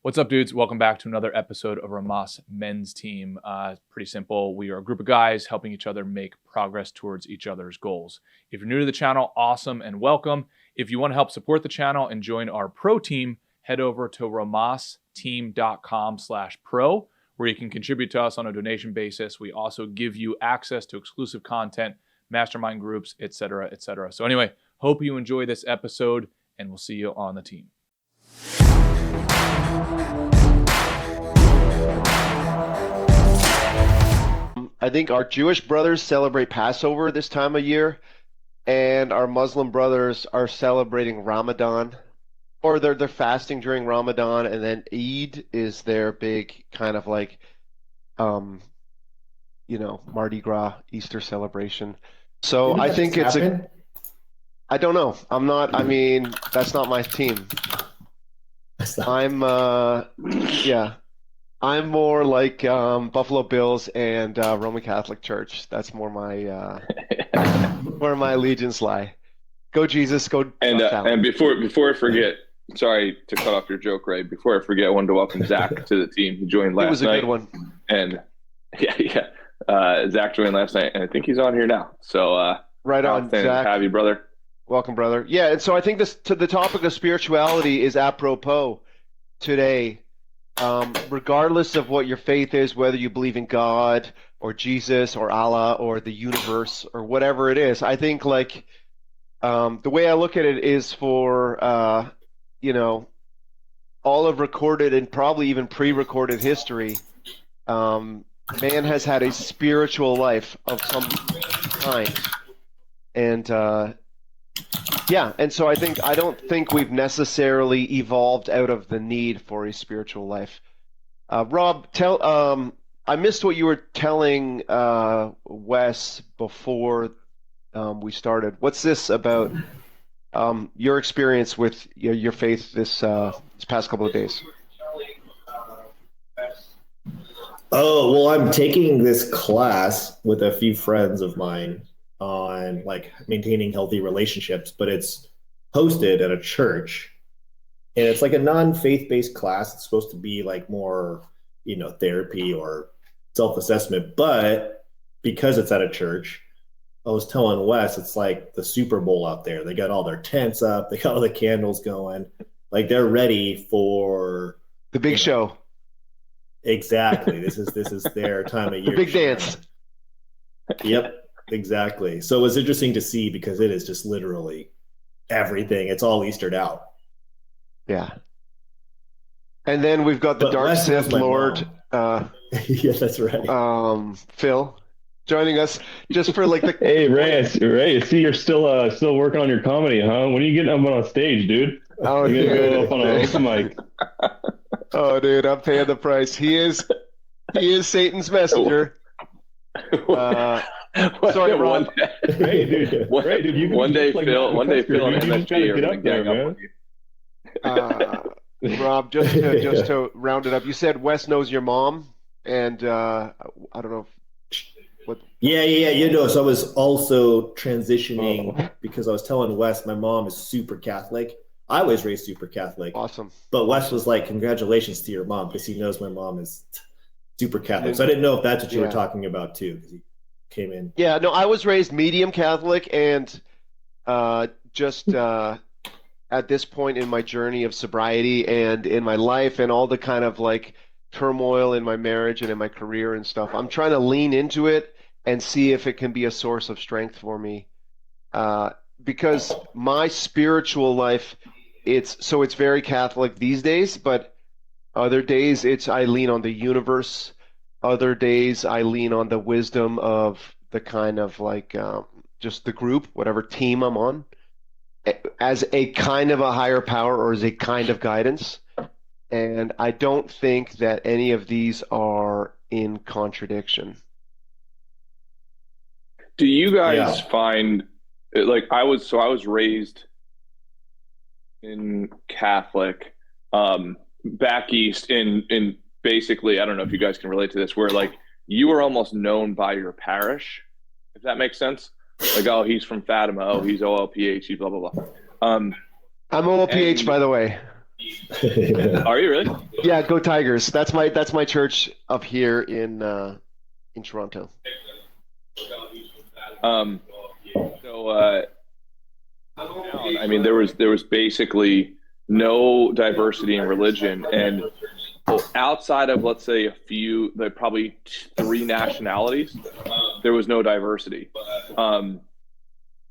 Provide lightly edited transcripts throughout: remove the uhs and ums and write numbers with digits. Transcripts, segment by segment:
What's up, dudes? Welcome back to another episode of Rhomas Men's Team. Pretty simple. We are a group of guys helping each other make progress towards each other's goals. If you're new to the channel, awesome and welcome. If you want to help support the channel and join our pro team, head over to rhomasteam.com/pro, where you can contribute to us on a donation basis. We also give you access to exclusive content, mastermind groups, etc., etc. So anyway, hope you enjoy this episode, and we'll see you on the team. I think our Jewish brothers celebrate Passover this time of year, and our Muslim brothers are celebrating Ramadan, or they're fasting during Ramadan, and then Eid is their big kind of like, Mardi Gras Easter celebration. So I think it's I don't know. That's not my team. I'm more like Buffalo Bills and Roman Catholic Church. That's more my where my allegiance lie. Go Jesus, go. And before I forget, sorry to cut off your joke, Ray. Before I forget, I wanted to welcome Zach to the team. He joined last night. It was a good one. And Zach joined last night, and I think he's on here now. So right on, Zach. Have you, brother? Welcome, brother. Yeah, and so I think the topic of spirituality is apropos today. Regardless of what your faith is, whether you believe in God or Jesus or Allah or the universe or whatever it is, I think the way I look at it is for all of recorded and probably even pre-recorded history, man has had a spiritual life of some kind, and so I don't think we've necessarily evolved out of the need for a spiritual life. Rob, I missed what you were telling Wes before we started. What's this about your experience with your faith this past couple of days? Oh, well, I'm taking this class with a few friends of mine on maintaining healthy relationships, but it's hosted at a church, and it's like a non-faith-based class. It's supposed to be more therapy or self-assessment, but because it's at a church, I was telling Wes, it's like the Super Bowl out there. They got all their tents up, they got all the candles going, they're ready for the big show. Exactly. This is their time of year. The big dance. Yep. Exactly. So it was interesting to see because it is just literally everything. It's all Eastered out. Yeah. And then we've got the Dark Sith Lord. Yeah, that's right. Phil joining us just for the. Hey, Ray, I see you're still working on your comedy, huh? When are you getting up on stage, dude? Oh, you're gonna go up on an open mic. Oh, dude, I'm paying the price. He is Satan's messenger. Sorry, Ron. Hey, dude. One day, Phil and MSG are going to gang up on you. Rob, just to round it up, you said Wes knows your mom, and I don't know what. Yeah. So I was also transitioning because I was telling Wes my mom is super Catholic. I was raised super Catholic. Awesome. But Wes was like, "Congratulations to your mom," because he knows my mom is super Catholic. So I didn't know if that's what you were talking about too. Came in. Yeah, no, I was raised medium Catholic, and just at this point in my journey of sobriety and in my life and all the kind of turmoil in my marriage and in my career and stuff, I'm trying to lean into it and see if it can be a source of strength for me. Because my spiritual life, it's very Catholic these days, but other days I lean on the universe. Other days I lean on the wisdom of the kind of just the group, whatever team I'm on, as a kind of a higher power or as a kind of guidance. And I don't think that any of these are in contradiction. Do you guys find I was raised in Catholic back east in basically, I don't know if you guys can relate to this, where you were almost known by your parish, if that makes sense. Oh, he's from Fatima. Oh, he's OLPH. He's blah, blah, blah. I'm OLPH, by the way. Are you really? Yeah, go Tigers. That's my church up here in Toronto. So I mean, there was basically no diversity in religion, and outside of, let's say, probably three nationalities, there was no diversity.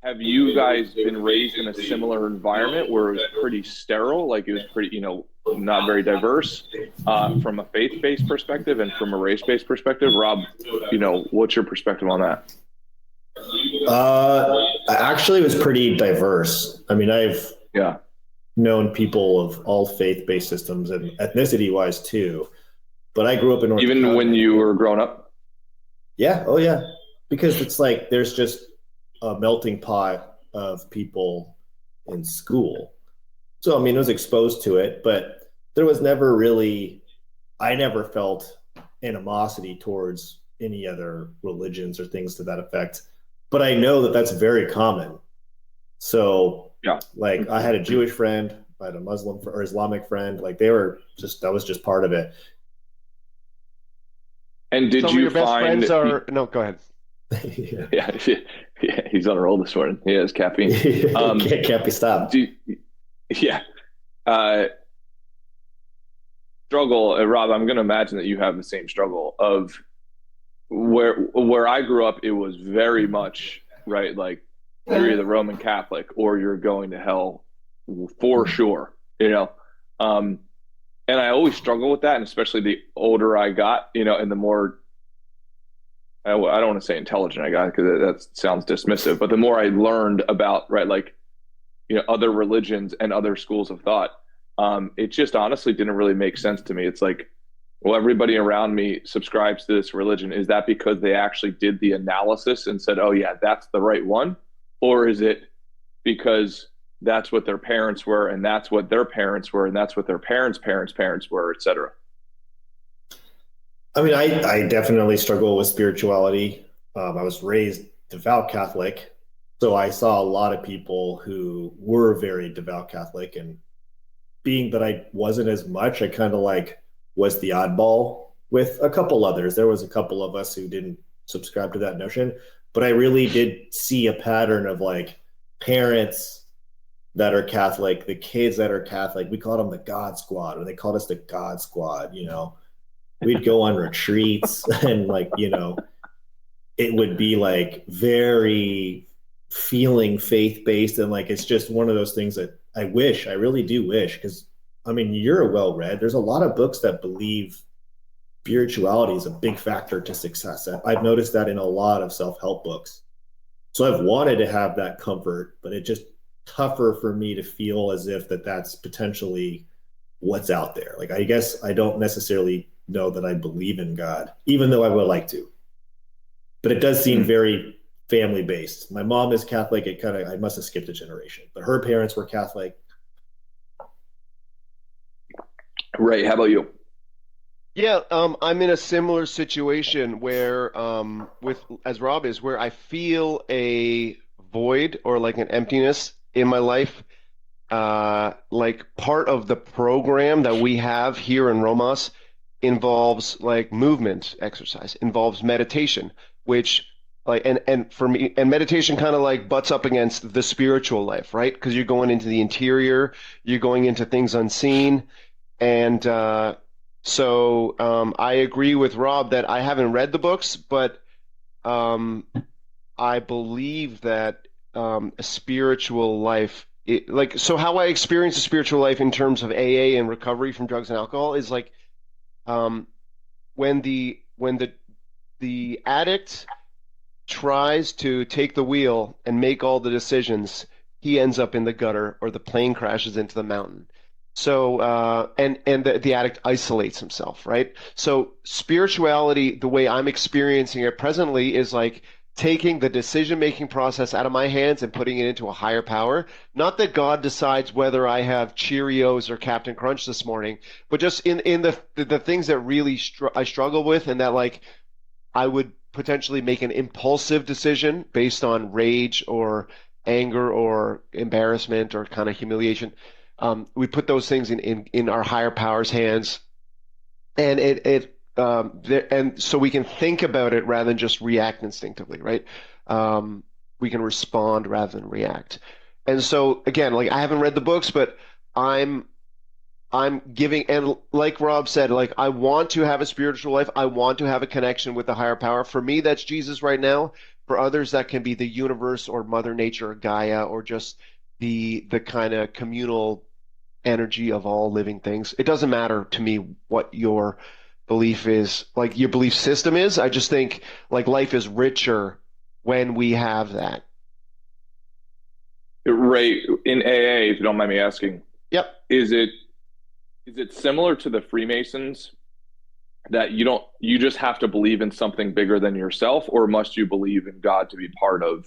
Have you guys been raised in a similar environment where it was pretty sterile, like it was pretty, not very diverse, from a faith-based perspective and from a race-based perspective? Rob, what's your perspective on that? Actually, it was pretty diverse. I mean, I've Yeah. known people of all faith-based systems and ethnicity-wise too. But I grew up in North Even Dakota. when you were growing up? Yeah. Oh, yeah. Because it's like there's just a melting pot of people in school. So, I mean, I was exposed to it, but there was never really, I never felt animosity towards any other religions or things to that effect. But I know that that's very common. So, Yeah. like, I had a Jewish friend, I had a Muslim or Islamic friend. Like, they were just, that was just part of it. And did Some you of your best find? friends are no. Go ahead. Yeah, he's on a roll this morning. He has caffeine. Can't be stopped. Yeah. Struggle, Rob. I'm going to imagine that you have the same struggle of where I grew up. It was very much right. Like, you're either Roman Catholic or you're going to hell for sure. And I always struggle with that, and especially the older I got, and the more, I don't want to say intelligent I got, because that sounds dismissive, but the more I learned about, right, like, other religions and other schools of thought, it just honestly didn't really make sense to me. It's like, well, everybody around me subscribes to this religion. Is that because they actually did the analysis and said, oh yeah, that's the right one? Or is it because that's what their parents were, and that's what their parents were, and that's what their parents' parents were, etc.? I mean, I definitely struggle with spirituality. I was raised devout Catholic, so I saw a lot of people who were very devout Catholic, and being that I wasn't as much, I kind of like was the oddball with a couple others. There was a couple of us who didn't subscribe to that notion, but I really did see a pattern of like parents that are Catholic, the kids that are Catholic. We called them the God Squad, or they called us the God Squad. We'd go on retreats and it would be like very feeling faith-based. And like, it's just one of those things that I really do wish, because I mean, you're well-read. There's a lot of books that believe spirituality is a big factor to success. I've noticed that in a lot of self-help books. So I've wanted to have that comfort, but it just tougher for me to feel as if that's potentially what's out there. Like, I guess I don't necessarily know that I believe in God, even though I would like to. But it does seem very family based. My mom is Catholic. I must have skipped a generation, but her parents were Catholic. Right. How about you? Yeah, I'm in a similar situation where, as Rob is, where I feel a void or like an emptiness in my life. Like, part of the program that we have here in Rhomas involves like movement exercise, involves meditation, which like, and for me, and meditation kind of like butts up against the spiritual life, right? Because you're going into the interior, you're going into things unseen. And so I agree with Rob that I haven't read the books, but I believe that a spiritual life, so how I experience a spiritual life in terms of AA and recovery from drugs and alcohol is like, when the addict tries to take the wheel and make all the decisions, he ends up in the gutter, or the plane crashes into the mountain. So and the addict isolates himself, right? So spirituality, the way I'm experiencing it presently, is like taking the decision-making process out of my hands and putting it into a higher power. Not that God decides whether I have Cheerios or Captain Crunch this morning, but just in the things that really I struggle with, and that like I would potentially make an impulsive decision based on rage or anger or embarrassment or kind of humiliation. We put those things in our higher power's hands, and and so we can think about it rather than just react instinctively, right? We can respond rather than react. And so again, like I haven't read the books, but I'm giving, and like Rob said, like I want to have a spiritual life. I want to have a connection with the higher power. For me, that's Jesus right now. For others, that can be the universe or Mother Nature or Gaia or just the kind of communal energy of all living things. It doesn't matter to me what your belief is, like your belief system is. I just think like life is richer when we have that. Ray, in AA, if you don't mind me asking, Yep. is it similar to the Freemasons that you just have to believe in something bigger than yourself, or must you believe in God to be part of?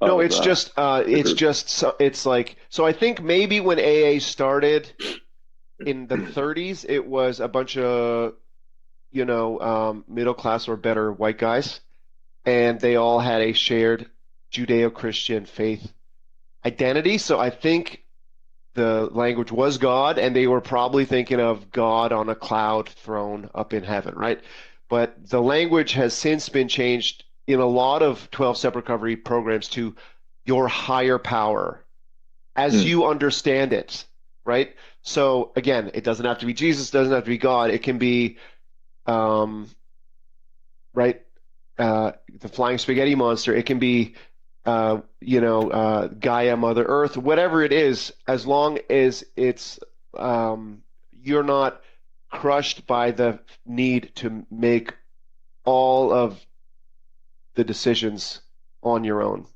No, it's it's like, so I think maybe when AA started in the 30s, it was a bunch of, middle class or better white guys, and they all had a shared Judeo-Christian faith identity. So I think the language was God, and they were probably thinking of God on a cloud throne up in heaven, right? But the language has since been changed in a lot of 12-step recovery programs to your higher power as you understand it, right? So again, it doesn't have to be Jesus, doesn't have to be God. It can be, right, the flying spaghetti monster. It can be Gaia, Mother Earth, whatever it is, as long as it's you're not crushed by the need to make all of the decisions on your own.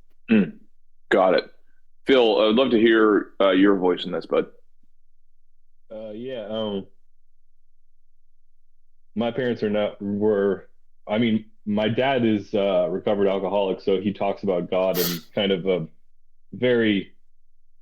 Got it. Phil, I'd love to hear your voice in this, bud. My parents my dad is a recovered alcoholic, so he talks about God in kind of a very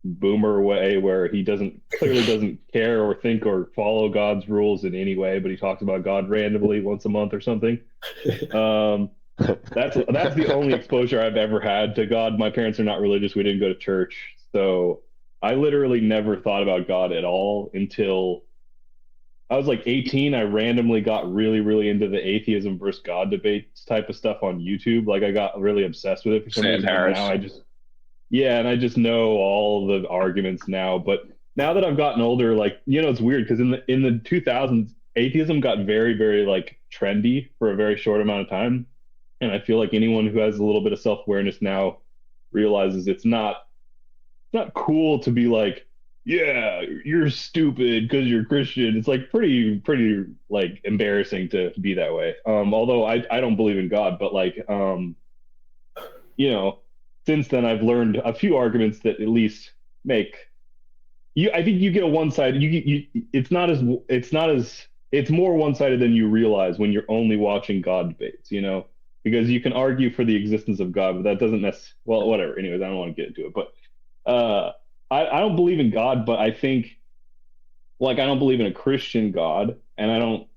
boomer way where he clearly doesn't care or think or follow God's rules in any way, but he talks about God randomly once a month or something. That's the only exposure I've ever had to God. My parents are not religious. We didn't go to church. So I literally never thought about God at all until I was like 18. I randomly got really, really into the atheism versus God debates type of stuff on YouTube. Like I got really obsessed with it for some reason. Now and I just know all the arguments now. But now that I've gotten older, like, it's weird because in the 2000s, atheism got very, very like trendy for a very short amount of time. And I feel like anyone who has a little bit of self-awareness now realizes it's not cool to be like, yeah, you're stupid because you're Christian. It's like pretty like embarrassing to be that way. Although I don't believe in God, but like, since then I've learned a few arguments that at least make you. I think you get a one-sided. It's more one-sided than you realize when you're only watching God debates. Because you can argue for the existence of God, but that doesn't necessarily. Well, whatever. Anyways, I don't want to get into it, but I don't believe in God, but I think, like, I don't believe in a Christian God, and I don't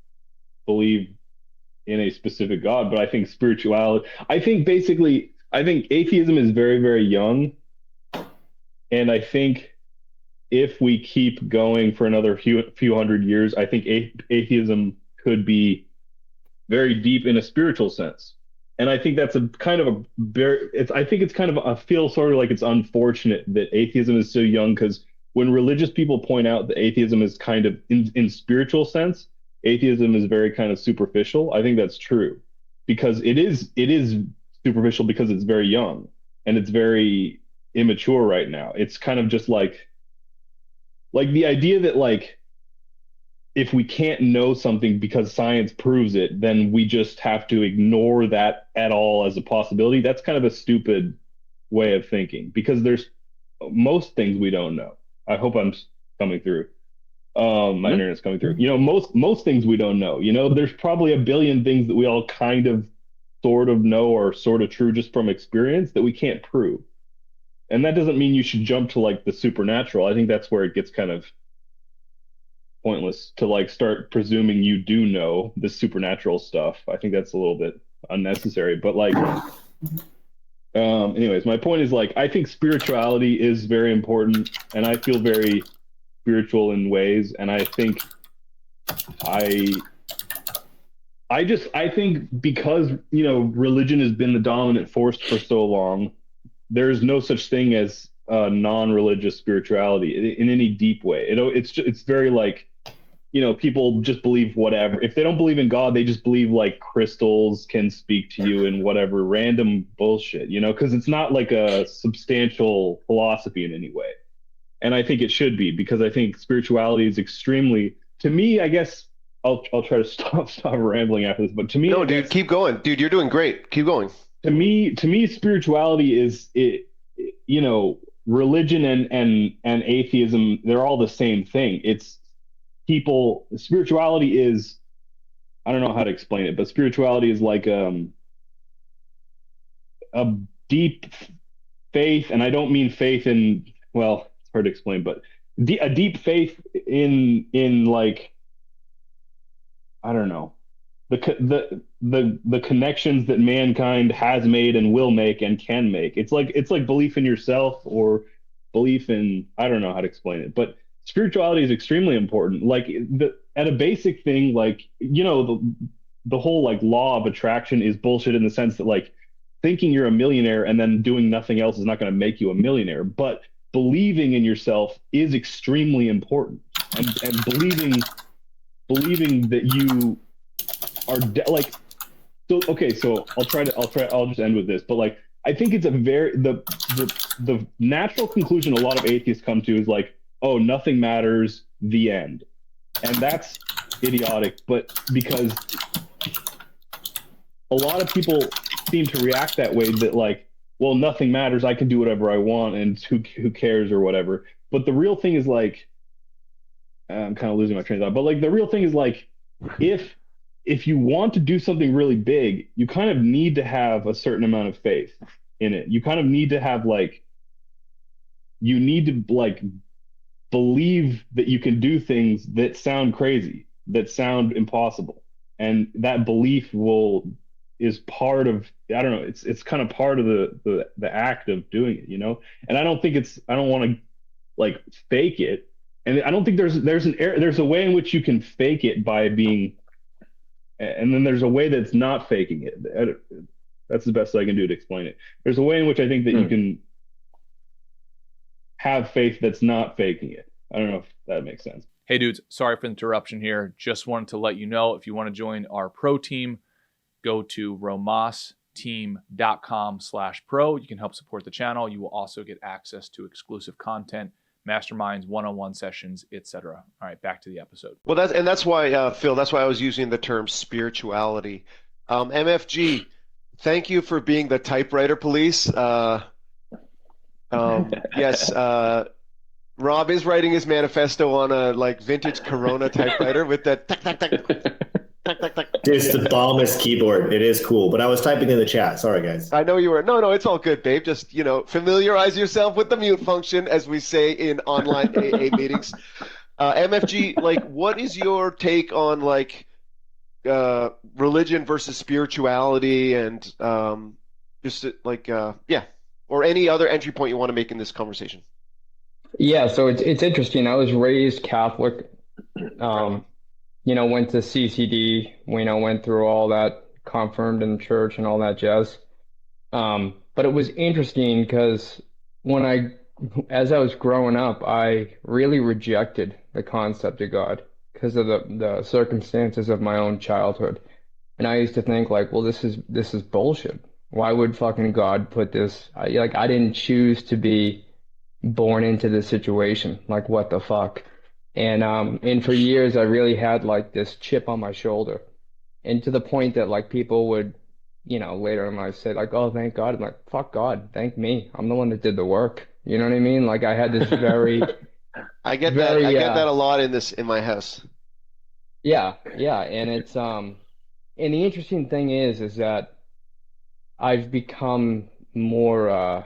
believe in a specific God, but I think spirituality. I think atheism is very, very young, and I think if we keep going for another few hundred years, I think atheism could be very deep in a spiritual sense. And I think that's I feel sort of like it's unfortunate that atheism is so young, because when religious people point out that atheism is kind of in spiritual sense, atheism is very kind of superficial. I think that's true because it is superficial because it's very young and it's very immature right now. It's kind of just like the idea that like, if we can't know something because science proves it, then we just have to ignore that at all as a possibility. That's kind of a stupid way of thinking because there's most things we don't know. I hope I'm coming through. My internet's coming through. Most things we don't know. There's probably a billion things that we all kind of sort of know are sort of true just from experience that we can't prove. And that doesn't mean you should jump to like the supernatural. I think that's where it gets kind of pointless to like start presuming you do know the supernatural stuff. I think that's a little bit unnecessary, but like Anyways, my point is like I think spirituality is very important, and I feel very spiritual in ways, and I think I I think because religion has been the dominant force for so long, there's no such thing as non-religious spirituality in any deep way. It's very like people just believe whatever. If they don't believe in God, they just believe like crystals can speak to you and whatever random bullshit, because it's not like a substantial philosophy in any way. And I think it should be, because I think spirituality is extremely, to me, I guess I'll try to stop rambling after this, but to me, no, dude, keep going, dude. You're doing great. Keep going. To me, spirituality is religion and atheism. They're all the same thing. It's spirituality is, I don't know how to explain it, but spirituality is like a deep faith, and I don't mean faith in, well, it's hard to explain, but a deep faith in like, I don't know, the connections that mankind has made and will make and can make. It's like belief in yourself, or belief in, I don't know how to explain it, but spirituality is extremely important. Like at a basic thing, like the whole like law of attraction is bullshit, in the sense that like thinking you're a millionaire and then doing nothing else is not going to make you a millionaire. But believing in yourself is extremely important, and believing that you are like, so okay, so I'll just end with this, but like I think it's the natural conclusion a lot of atheists come to is like, oh, nothing matters, the end. And that's idiotic, but because a lot of people seem to react that way, that like, well, nothing matters, I can do whatever I want, and who cares or whatever. But the real thing is like, I'm kind of losing my train of thought, but like the real thing is like, if you want to do something really big, you kind of need to have a certain amount of faith in it. You kind of need to have like, you need to like believe that you can do things that sound crazy, that sound impossible. And that belief is part of, I don't know, it's kind of part of the act of doing it, And I don't want to like fake it. And I don't think there's a way in which you can fake it by being, and then there's a way that's not faking it. That's the best I can do to explain it. There's a way in which I think that you can have faith that's not faking it. I don't know if that makes sense. Hey dudes, sorry for the interruption here. Just wanted to let you know, if you want to join our pro team, go to romasteam.com/pro. You can help support the channel. You will also get access to exclusive content, masterminds, one-on-one sessions, etc. All right, back to the episode. Well, that's why, Phil, that's why I was using the term spirituality. MFG, thank you for being the typewriter police. Yes, Rob is writing his manifesto on a like vintage Corona typewriter with that tack, tack, tack, tack, tack, tack. It's the bombest keyboard. It is cool, but I was typing in the chat. Sorry, guys. I know you were. No, it's all good, babe. Just, familiarize yourself with the mute function, as we say in online AA meetings. MFG, like, what is your take on like religion versus spirituality, and just like or any other entry point you want to make in this conversation? Yeah, so it's interesting. I was raised Catholic, went to CCD, went through all that, confirmed in church and all that jazz. But it was interesting because as I was growing up, I really rejected the concept of God because of the circumstances of my own childhood. And I used to think like, well, this is bullshit. Why would fucking God put this? I didn't choose to be born into this situation. Like, what the fuck? And for years, I really had like this chip on my shoulder, and to the point that like people would, later in life say like, oh, thank God. I'm like, fuck God, thank me. I'm the one that did the work. You know what I mean? Like I had this very, I get that a lot in my house. Yeah. And it's, and the interesting thing is that I've become more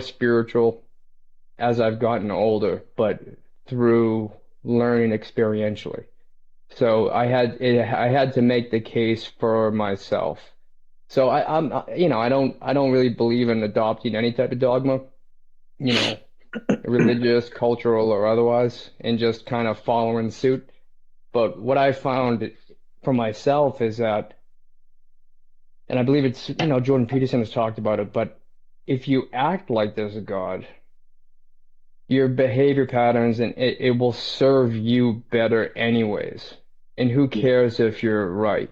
spiritual as I've gotten older, but through learning experientially. So I had to make the case for myself. So I don't really believe in adopting any type of dogma, you know, religious, cultural, or otherwise, and just kind of following suit. But what I found for myself is that, and I believe it's, Jordan Peterson has talked about it, but if you act like there's a God, your behavior patterns and it will serve you better anyways. And who cares if you're right?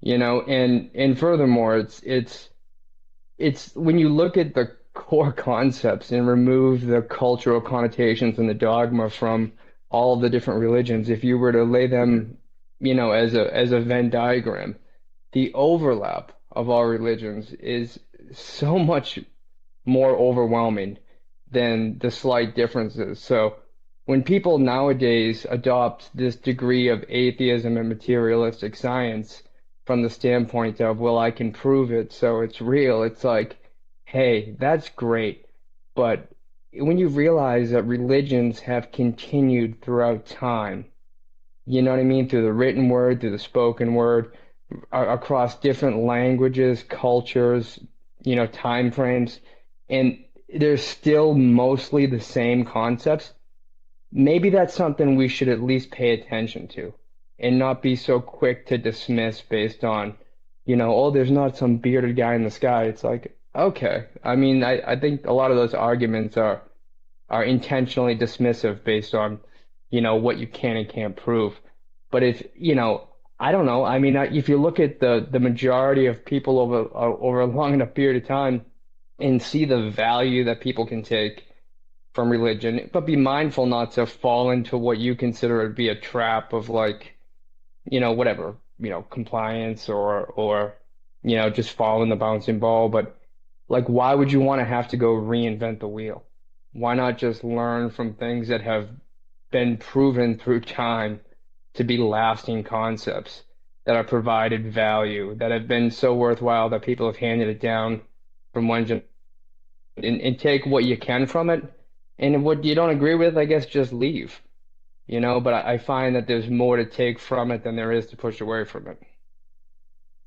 And furthermore, it's when you look at the core concepts and remove the cultural connotations and the dogma from all the different religions, if you were to lay them, as a Venn diagram, the overlap of our religions is so much more overwhelming than the slight differences. So when people nowadays adopt this degree of atheism and materialistic science from the standpoint of, well, I can prove it, so it's real, it's like, hey, that's great. But when you realize that religions have continued throughout time, you know what I mean? Through the written word, through the spoken word, across different languages, cultures, time frames, and they're still mostly the same concepts. Maybe that's something we should at least pay attention to and not be so quick to dismiss based on, oh, there's not some bearded guy in the sky. It's like, okay. I mean, I think a lot of those arguments are intentionally dismissive based on, what you can and can't prove. But if, I don't know. I mean, if you look at the majority of people over a long enough period of time and see the value that people can take from religion, but be mindful not to fall into what you consider to be a trap of like, whatever, compliance or just following the bouncing ball. But like, why would you want to have to go reinvent the wheel? Why not just learn from things that have been proven through time to be lasting concepts that have provided value, that have been so worthwhile that people have handed it down from one generation, and take what you can from it. And what you don't agree with, I guess, just leave, but I find that there's more to take from it than there is to push away from it.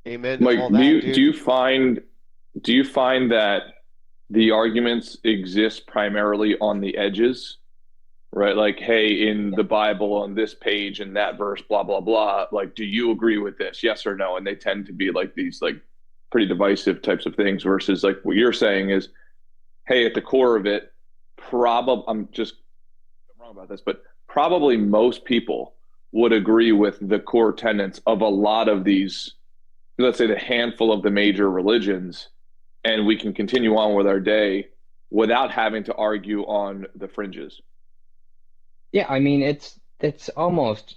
Amen to Like, all do that, you dude. do you find that the arguments exist primarily on the edges, right? Like, hey, in the Bible on this page and that verse, blah blah blah. Like, do you agree with this? Yes or no? And they tend to be like these like pretty divisive types of things versus like what you're saying is, hey, at the core of it, probably I'm wrong about this, but probably most people would agree with the core tenets of a lot of these, let's say the handful of the major religions, and we can continue on with our day without having to argue on the fringes. Yeah, I mean, it's almost,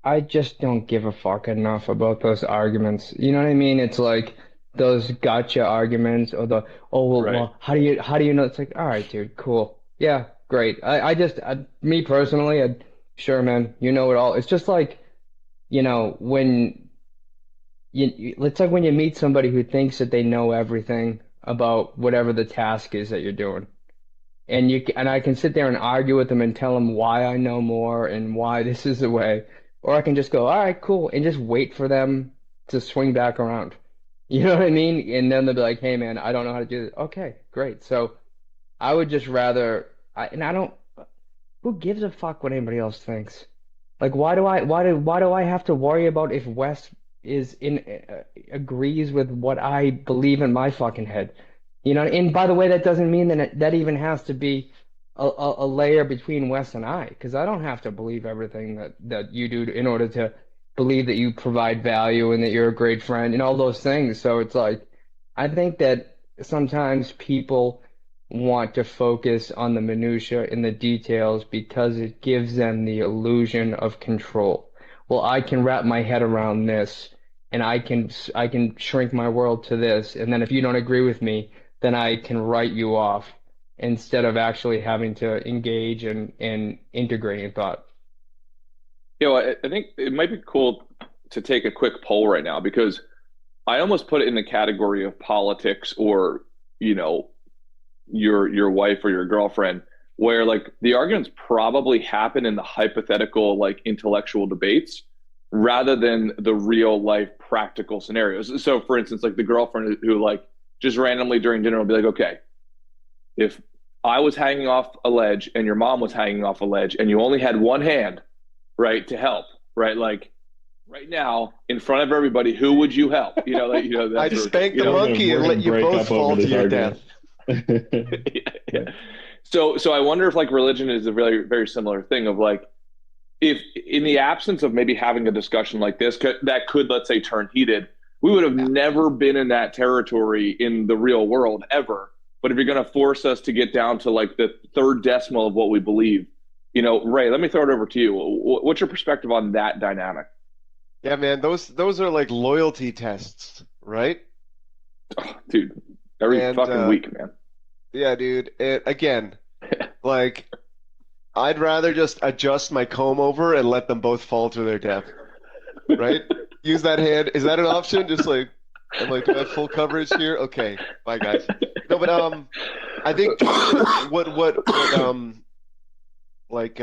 I just don't give a fuck enough about those arguments. You know what I mean? It's like those gotcha arguments or the, oh, well, Right. how do you know? It's like, all right, dude, cool. Yeah, great. Me personally, sure, man, you know it all. It's just like, when it's like when you meet somebody who thinks that they know everything about whatever the task is that you're doing. And I can sit there and argue with them and tell them why I know more and why this is the way, or I can just go, all right, cool, and just wait for them to swing back around. You know what I mean? And then they'll be like, hey, man, I don't know how to do this. Okay, great. So I would just rather, and I don't, who gives a fuck what anybody else thinks? Like, why do I have to worry about if West is agrees with what I believe in my fucking head? And by the way, that doesn't mean that even has to be a layer between Wes and I, because I don't have to believe everything that you do in order to believe that you provide value and that you're a great friend and all those things. So it's like, I think that sometimes people want to focus on the minutia and the details because it gives them the illusion of control. Well, I can wrap my head around this and I can shrink my world to this, and then if you don't agree with me, then I can write you off instead of actually having to engage and integrating thought. I think it might be cool to take a quick poll right now because I almost put it in the category of politics or, you know, your wife or your girlfriend, where like the arguments probably happen in the hypothetical like intellectual debates, rather than the real life practical scenarios. So for instance, like the girlfriend who like just randomly during dinner will be like, okay, if I was hanging off a ledge and your mom was hanging off a ledge and you only had one hand, right, to help, right? Like right now, in front of everybody, who would you help? That I'd sort of spank thing. the monkey and let you break both up over fall to this your argument. death. Yeah. So I wonder if like religion is a very, very similar thing of like, if in the absence of maybe having a discussion like this that could, let's say, turn heated, we would have never been in that territory in the real world ever. But if you're going to force us to get down to like the third decimal of what we believe, Ray, let me throw it over to you. What's your perspective on that dynamic? Yeah, man, those are like loyalty tests, right? Oh, dude, every fucking week, man. Yeah, dude. Again, like I'd rather just adjust my comb over and let them both fall to their death, right? Use that hand. Is that an option? Just like, I'm like, do I have full coverage here? Okay, bye guys. No, but I think like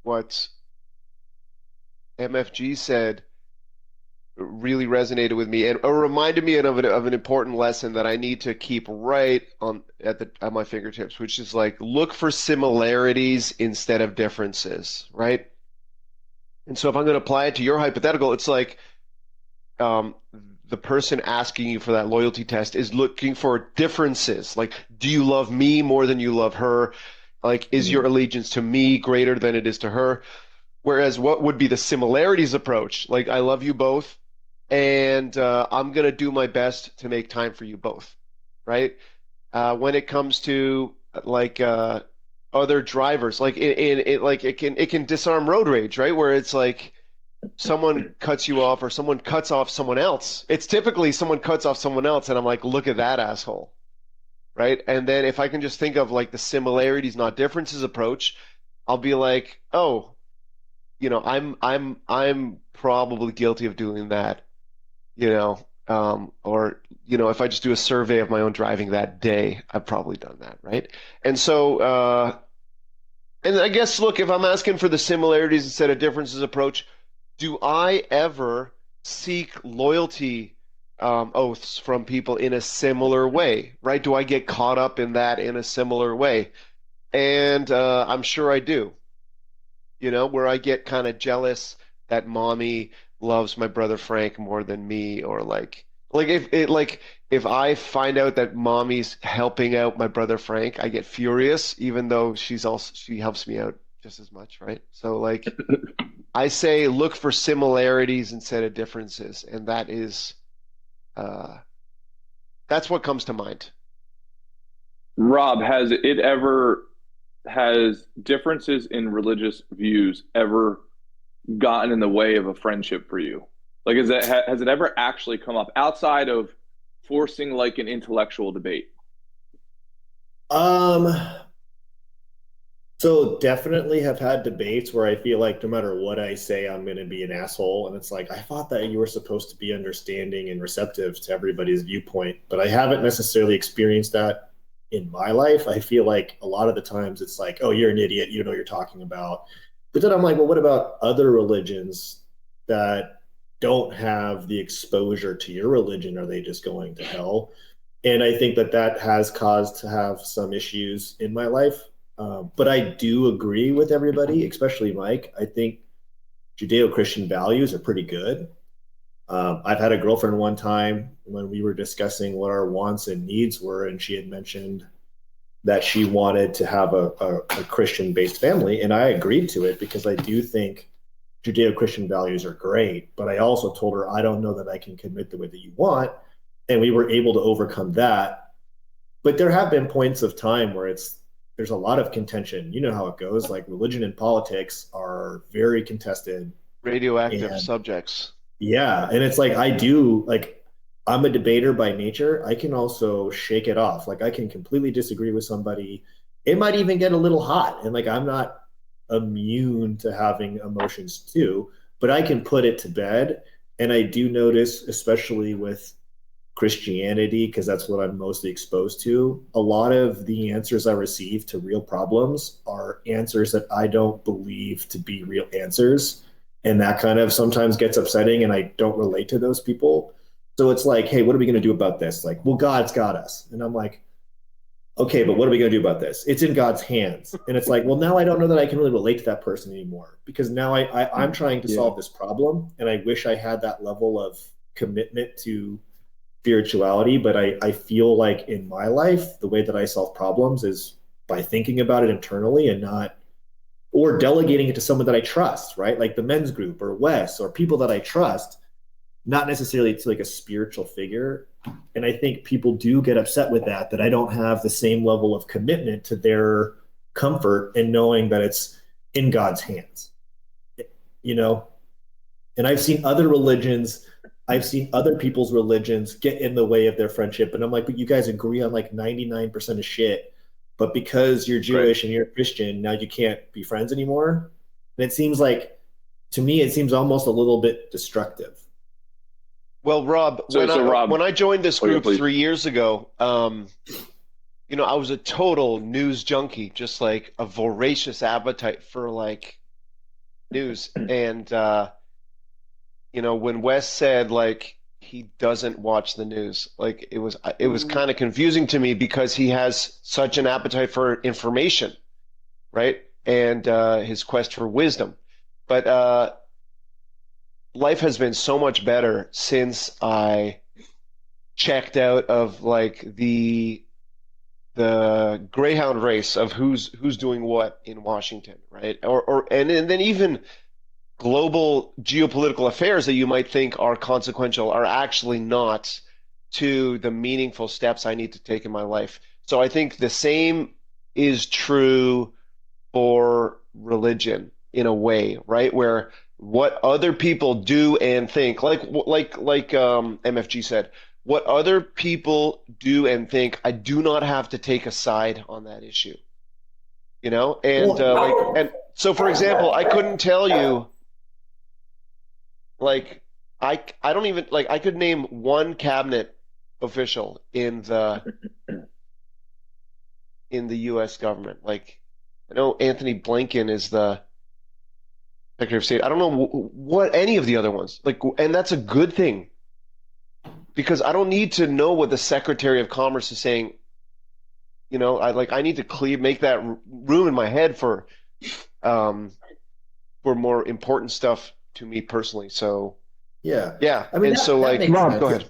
what MFG said really resonated with me and reminded me of an important lesson that I need to keep right on at my fingertips, which is like look for similarities instead of differences, right? And so if I'm going to apply it to your hypothetical, it's like the person asking you for that loyalty test is looking for differences. Like, do you love me more than you love her? Like, is your allegiance to me greater than it is to her? Whereas what would be the similarities approach? Like, I love you both, and I'm going to do my best to make time for you both, right? When it comes to like other drivers, like it can disarm road rage, right? Where it's like someone cuts you off or someone cuts off someone else. It's typically someone cuts off someone else, and I'm like, look at that asshole, right? And then if I can just think of like the similarities, not differences approach, I'll be like, oh, I'm probably guilty of doing that, or if I just do a survey of my own driving that day, I've probably done that, right? And so, and I guess, look, if I'm asking for the similarities instead of differences approach, do I ever seek loyalty oaths from people in a similar way, right? Do I get caught up in that in a similar way? And I'm sure I do, where I get kind of jealous that mommy loves my brother Frank more than me, or if I find out that mommy's helping out my brother Frank, I get furious, even though she helps me out just as much, right? So like I say look for similarities instead of differences, and that's what comes to mind. Rob, has differences in religious views ever gotten in the way of a friendship for you? Like, has it ever actually come up outside of forcing like an intellectual debate? So definitely have had debates where I feel like no matter what I say, I'm going to be an asshole. And it's like, I thought that you were supposed to be understanding and receptive to everybody's viewpoint, but I haven't necessarily experienced that in my life. I feel like a lot of the times it's like, oh, you're an idiot. You know what you're talking about. But then I'm like, well, what about other religions that don't have the exposure to your religion? Are they just going to hell? And I think that has caused to have some issues in my life. But I do agree with everybody, especially Mike. I think Judeo-Christian values are pretty good. I've had a girlfriend one time when we were discussing what our wants and needs were, and she had mentioned that she wanted to have a Christian-based family, and I agreed to it because I do think Judeo-Christian values are great. But I also told her I don't know that I can commit the way that you want, and we were able to overcome that. But there have been points of time where there's a lot of contention. You know how it goes. Like religion and politics are very contested. Radioactive subjects. Yeah. And it's like, I'm a debater by nature. I can also shake it off. Like I can completely disagree with somebody. It might even get a little hot. And like, I'm not immune to having emotions too, but I can put it to bed. And I do notice, especially with Christianity, because that's what I'm mostly exposed to, a lot of the answers I receive to real problems are answers that I don't believe to be real answers. And that kind of sometimes gets upsetting, and I don't relate to those people. So it's like, hey, what are we going to do about this? Like, well, God's got us. And I'm like, okay, but what are we going to do about this? It's in God's hands. And it's like, well, now I don't know that I can really relate to that person anymore, because now I'm trying to solve this problem. And I wish I had that level of commitment to spirituality. But I feel like in my life, the way that I solve problems is by thinking about it internally and not, or delegating it to someone that I trust, right? Like the men's group or Wes or people that I trust, not necessarily to like a spiritual figure. And I think people do get upset with that I don't have the same level of commitment to their comfort and knowing that it's in God's hands, you know? And I've seen other religions, I've seen other people's religions get in the way of their friendship. And I'm like, but you guys agree on like 99% of shit. But because you're Jewish and you're a Christian, now you can't be friends anymore. And it seems like, to me, it seems almost a little bit destructive. Well, Rob, when I joined this group 3 years ago, you know, I was a total news junkie, just like a voracious appetite for like news. And you know, when Wes said like he doesn't watch the news, like it was kind of confusing to me because he has such an appetite for information, right? And his quest for wisdom. But life has been so much better since I checked out of like the Greyhound race of who's doing what in Washington, right? And then even global geopolitical affairs that you might think are consequential are actually not to the meaningful steps I need to take in my life. So I think the same is true for religion in a way, right? Where what other people do and think, like MFG said, what other people do and think, I do not have to take a side on that issue, you know. And and so, for example, I couldn't tell you, like, I don't even like I could name one cabinet official in the U.S. government. Like, I know Anthony Blinken is the Secretary of State. I don't know what any of the other ones like, and that's a good thing because I don't need to know what the Secretary of Commerce is saying. You know, I need to make that room in my head for more important stuff to me personally. So yeah. I mean, and so like, Rob, go ahead.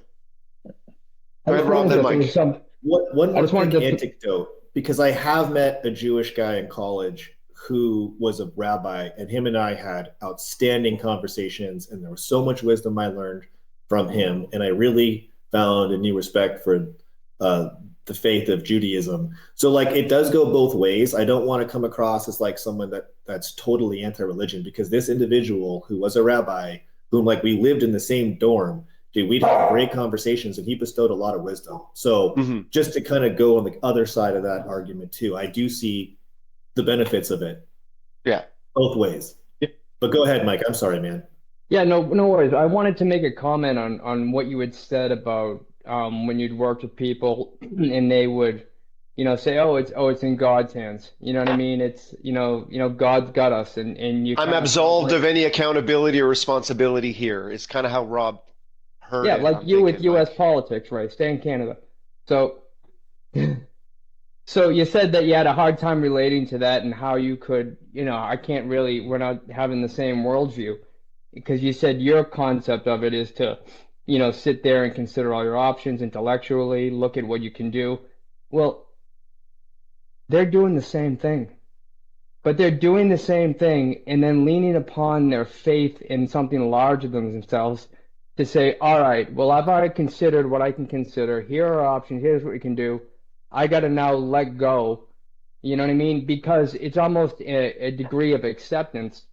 Go ahead, Rob. Then Mike. One more quick anecdote, because I have met a Jewish guy in college who was a rabbi, and him and I had outstanding conversations, and there was so much wisdom I learned from him, and I really found a new respect for the faith of Judaism. So like, it does go both ways. I don't want to come across as like someone that's totally anti-religion, because this individual who was a rabbi, whom like we lived in the same dorm, dude, we'd have great conversations, and he bestowed a lot of wisdom. So just to kind of go on the other side of that argument too, I do see the benefits of it. Yeah. Both ways. Yeah. But go ahead, Mike. I'm sorry, man. Yeah, no worries. I wanted to make a comment on what you had said about when you'd worked with people and they would, you know, say, oh, it's in God's hands. You know what I mean? It's, you know, God's got us, and you. I'm absolved of any accountability or responsibility here. It's kind of how Rob heard yeah, it. like you with U.S. politics, right? Stay in Canada. So, so you said that you had a hard time relating to that and how you could, you know, we're not having the same worldview, because you said your concept of it is to, you know, sit there and consider all your options intellectually, look at what you can do. Well, they're doing the same thing. But they're doing the same thing and then leaning upon their faith in something larger than themselves to say, all right, well, I've already considered what I can consider. Here are our options. Here's what we can do. I got to now let go. You know what I mean? Because it's almost a degree of acceptance,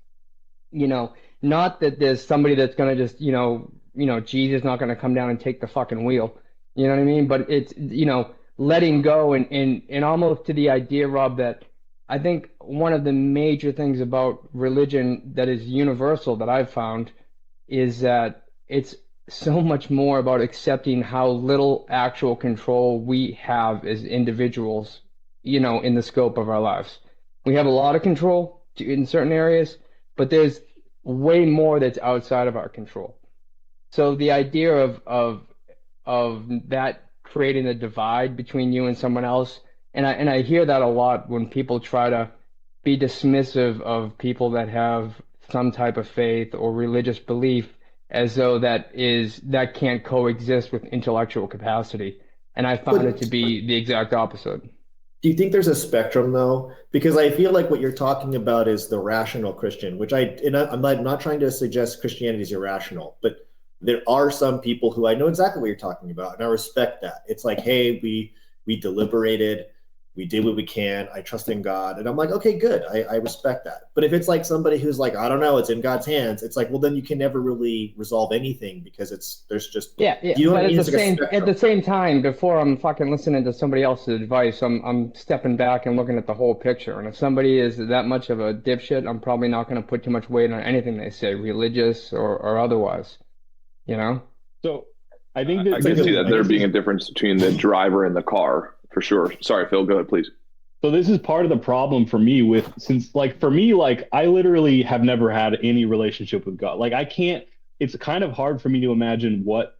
you know, not that there's somebody that's going to just, you know, Jesus not going to come down and take the fucking wheel. You know what I mean? But it's, you know, letting go and almost to the idea, Rob, that I think one of the major things about religion that is universal that I've found is that it's so much more about accepting how little actual control we have as individuals, you know, in the scope of our lives. We have a lot of control in certain areas, but there's way more that's outside of our control. So the idea of that creating a divide between you and someone else, and I hear that a lot when people try to be dismissive of people that have some type of faith or religious belief, as though that can't coexist with intellectual capacity. And I found it But to be the exact opposite. do you think there's a spectrum though? Because I feel like what you're talking about is the rational Christian, which I'm not trying to suggest Christianity is irrational, but there are some people who I know exactly what you're talking about, and I respect that. It's like, hey, we deliberated, we did what we can. I trust in God, and I'm like, okay, good. I respect that. But if it's like somebody who's like, I don't know, it's in God's hands. It's like, well, then you can never really resolve anything because there's just Yeah, yeah. you know what But I at mean? the It's like a same at the spectrum. same time, before I'm fucking listening to somebody else's advice, I'm stepping back and looking at the whole picture. And if somebody is that much of a dipshit, I'm probably not going to put too much weight on anything they say, religious or otherwise. You know? So I think I that can this see is that there being a difference between the driver and the car for sure. Sorry, Phil, go ahead, please. so this is part of the problem for me with since like for me like I literally have never had any relationship with God. Like I can't. It's kind of hard for me to imagine what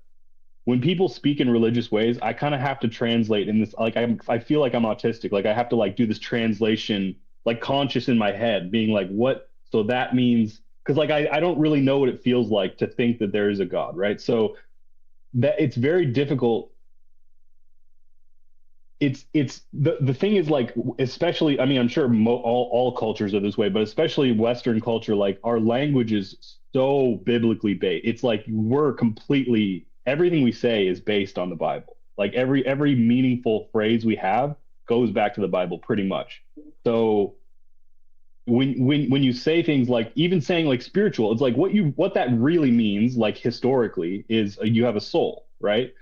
when people speak in religious ways. I kind of have to translate in this. Like I feel like I'm autistic. Like I have to like do this translation like conscious in my head, being like what. So that means because like I don't really know what it feels like to think that there is a God, right? So that it's very difficult. It's the thing is like especially I mean I'm sure all cultures are this way, but especially Western culture, like our language is so biblically based. It's like we're completely everything we say is based on the Bible. Like every meaningful phrase we have goes back to the Bible pretty much. So when you say things like even saying like spiritual, it's like what that really means like historically is you have a soul, right?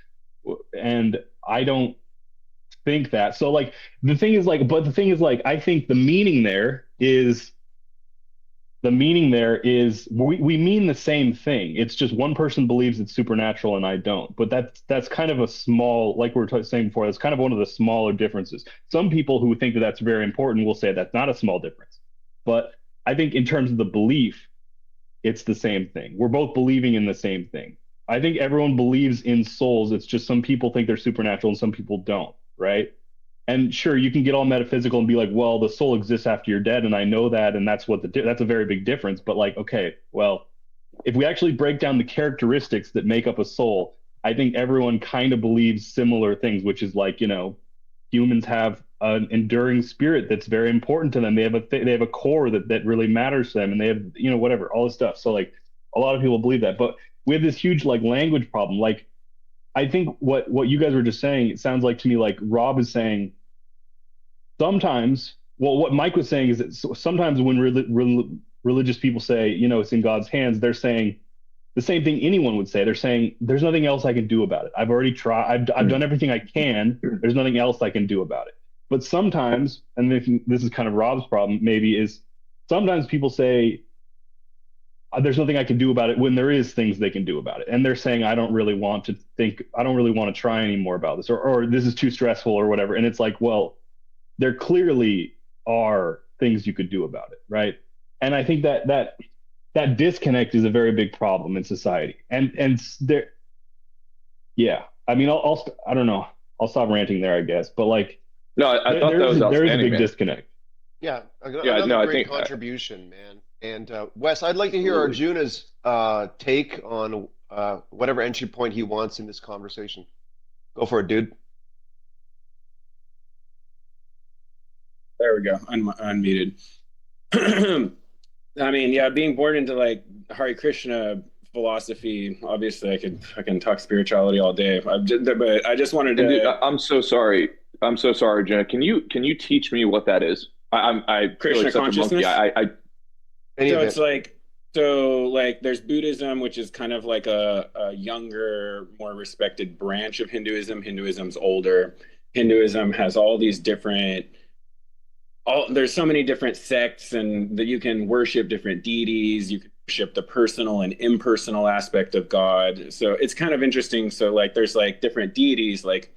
And I don't think that. So like the thing is like I think the meaning there is we mean the same thing. It's just one person believes it's supernatural and I don't. But that's kind of a small, like we were saying before, that's kind of one of the smaller differences. Some people who think that that's very important will say that's not a small difference. But I think in terms of the belief, it's the same thing. We're both believing in the same thing. I think everyone believes in souls. It's just some people think they're supernatural and some people don't, right? And sure, you can get all metaphysical and be like, well, the soul exists after you're dead, and I know that, and that's a very big difference. But like, okay, well, if we actually break down the characteristics that make up a soul, I think everyone kind of believes similar things, which is like, humans have an enduring spirit that's very important to them. They have a core that really matters to them, and they have whatever all this stuff. So like, a lot of people believe that, but we have this huge like language problem. Like, I think what you guys were just saying, it sounds like to me like Rob is saying sometimes. Well, what Mike was saying is that sometimes when religious people say, it's in God's hands, they're saying the same thing anyone would say. They're saying there's nothing else I can do about it. I've already tried. I've done everything I can. There's nothing else I can do about it. But sometimes, and this is kind of Rob's problem, maybe is sometimes people say there's nothing I can do about it when there is things they can do about it. And they're saying, I don't really want to try anymore about this, or this is too stressful or whatever. And it's like, well, there clearly are things you could do about it, right? And I think that disconnect is a very big problem in society. And there, yeah. I mean, I don't know. I'll stop ranting there, I guess. But like, No, I thought that was there is a outstanding, big man. disconnect. Yeah, Yeah, another no, I great think contribution, man. And Wes, I'd like to hear absolutely. Arjuna's take on whatever entry point he wants in this conversation. Go for it, dude. There we go. Unmuted. I mean, yeah, being born into like Hare Krishna philosophy, obviously I can talk spirituality all day. But I just wanted And dude, to I'm so sorry. I'm so sorry, Jenna. Can you teach me what that is? I feel Krishna like such a monkey. consciousness. Any So of it's it. like there's Buddhism, which is kind of like a younger, more respected branch of Hinduism. Hinduism's older. Hinduism has all these different there's so many different sects and that you can worship different deities, you can worship the personal and impersonal aspect of God. So it's kind of interesting. So like there's like different deities, like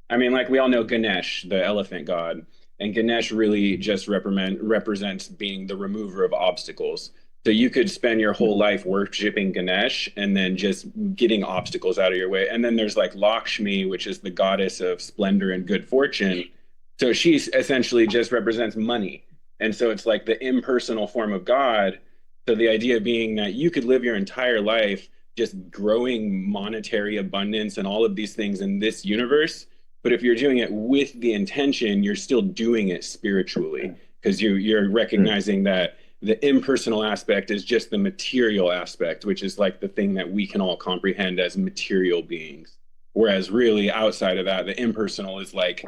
I mean, like we all know Ganesh, the elephant god, and Ganesh really just represents being the remover of obstacles. So you could spend your whole life worshiping Ganesh and then just getting obstacles out of your way. And then there's like Lakshmi, which is the goddess of splendor and good fortune. So she essentially just represents money. And so it's like the impersonal form of God. So the idea being that you could live your entire life just growing monetary abundance and all of these things in this universe. But if you're doing it with the intention, you're still doing it spiritually, because you're recognizing that the impersonal aspect is just the material aspect, which is like the thing that we can all comprehend as material beings. Whereas really outside of that, the impersonal is like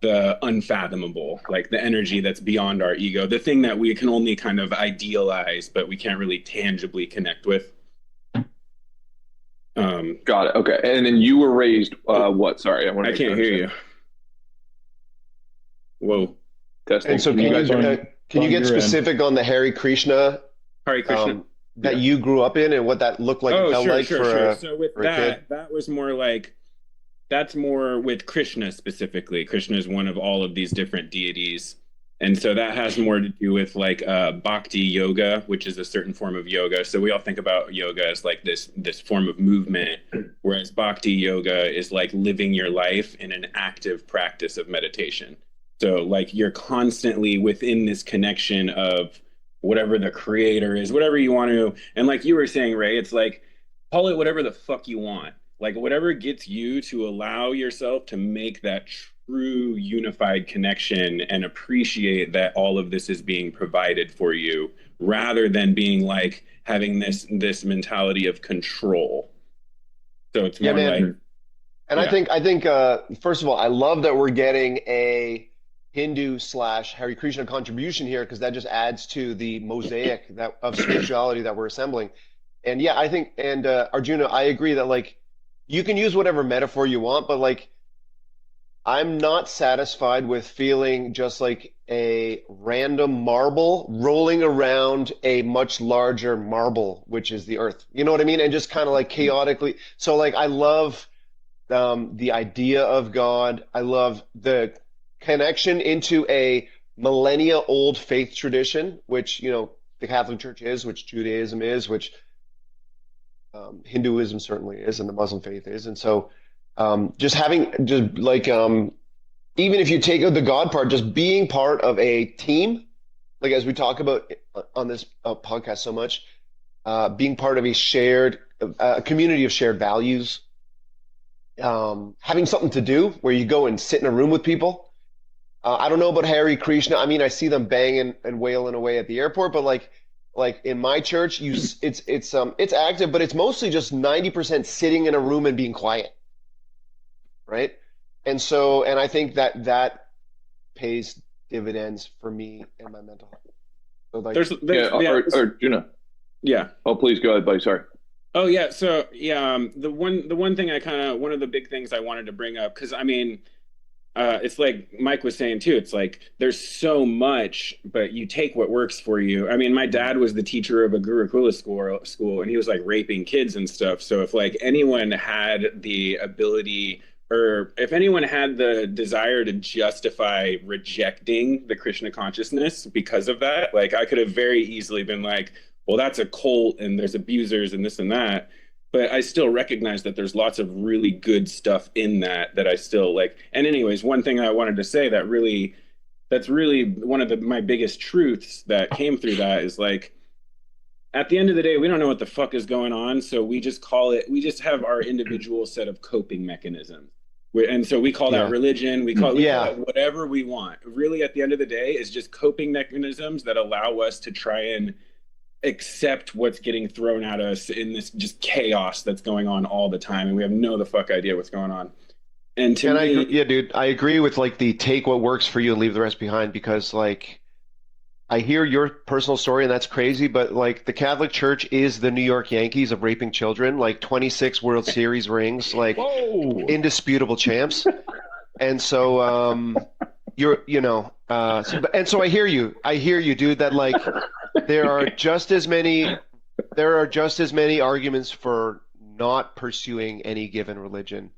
the unfathomable, like the energy that's beyond our ego, the thing that we can only kind of idealize, but we can't really tangibly connect with. Got it. Okay. And then you were raised, what? Sorry. I can't hear you. Whoa. Testing. And so can you get specific on the Hare Krishna, that you grew up in and what that looked like and felt like for So with that was more like, that's more with Krishna specifically. Krishna is one of all of these different deities. And so that has more to do with like bhakti yoga, which is a certain form of yoga. So we all think about yoga as like this form of movement, whereas bhakti yoga is like living your life in an active practice of meditation. So like you're constantly within this connection of whatever the creator is, whatever you want to. And like you were saying, Ray, it's like, call it whatever the fuck you want. Like whatever gets you to allow yourself to make that true unified connection and appreciate that all of this is being provided for you, rather than being like having this mentality of control. So it's more like, and I think first of all, I love that we're getting a Hindu / Hare Krishna contribution here, because that just adds to the mosaic of spirituality that we're assembling. And yeah, I think, and Arjuna, I agree that like you can use whatever metaphor you want, but like I'm not satisfied with feeling just like a random marble rolling around a much larger marble, which is the earth. You know what I mean? And just kind of like chaotically. So like I love the idea of God. I love the connection into a millennia old faith tradition, which, you know, the Catholic Church is, which Judaism is, which Hinduism certainly is, and the Muslim faith is. And so just like even if you take out the God part, just being part of a team, like as we talk about on this podcast so much, being part of a community of shared values, having something to do where you go and sit in a room with people. I don't know about Hare Krishna. I mean, I see them banging and wailing away at the airport, but like in my church, it's active, but it's mostly just 90% sitting in a room and being quiet, right? And I think that pays dividends for me and my mental health. So like, Arjuna. Yeah. Oh, please go ahead, buddy. Sorry. Oh yeah. So yeah, the one thing one of the big things I wanted to bring up, because I mean, it's like Mike was saying too, it's like there's so much, but you take what works for you. I mean, my dad was the teacher of a Gurukula school, and he was like raping kids and stuff. So if like anyone had the ability, or if anyone had the desire to justify rejecting the Krishna consciousness because of that, like I could have very easily been like, well, that's a cult and there's abusers and this and that. But I still recognize that there's lots of really good stuff in that I still like. And anyways, one thing I wanted to say that's really one of my biggest truths that came through that is like, at the end of the day, we don't know what the fuck is going on. So we just have our individual set of coping mechanisms. And so we call that religion. We call it whatever we want. Really, at the end of the day, is just coping mechanisms that allow us to try and accept what's getting thrown at us in this just chaos that's going on all the time, and we have no the fuck idea what's going on. And I agree with like the take what works for you and leave the rest behind, because like I hear your personal story and that's crazy, but like the Catholic Church is the New York Yankees of raping children, like 26 World Series rings, like indisputable champs. And so so I hear you, dude, that like there are just as many arguments for not pursuing any given religion.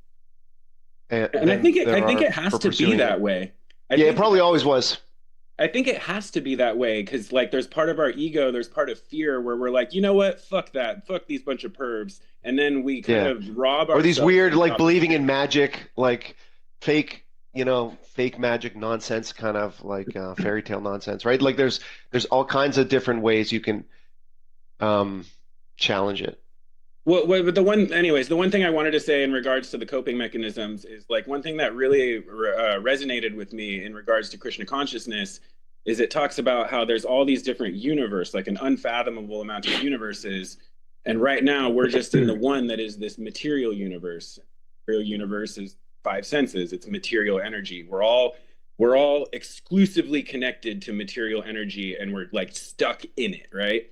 And I think it has to be that way. It probably always was. I think it has to be that way because, like, there's part of our ego, there's part of fear where we're like, you know what, fuck that, fuck these bunch of pervs, and then we kind Yeah. of rob Or these ourselves weird, of the like believing in opportunity. magic, like fake, fake magic nonsense, kind of like fairy tale nonsense, right? Like there's all kinds of different ways you can um, challenge it. But the one thing I wanted to say in regards to the coping mechanisms is like one thing that really resonated with me in regards to Krishna consciousness is it talks about how there's all these different universe, like an unfathomable amount of universes, and right now we're just in the one that is this material universe. Material universe is five senses. It's material energy. We're all exclusively connected to material energy, and we're like stuck in it, right?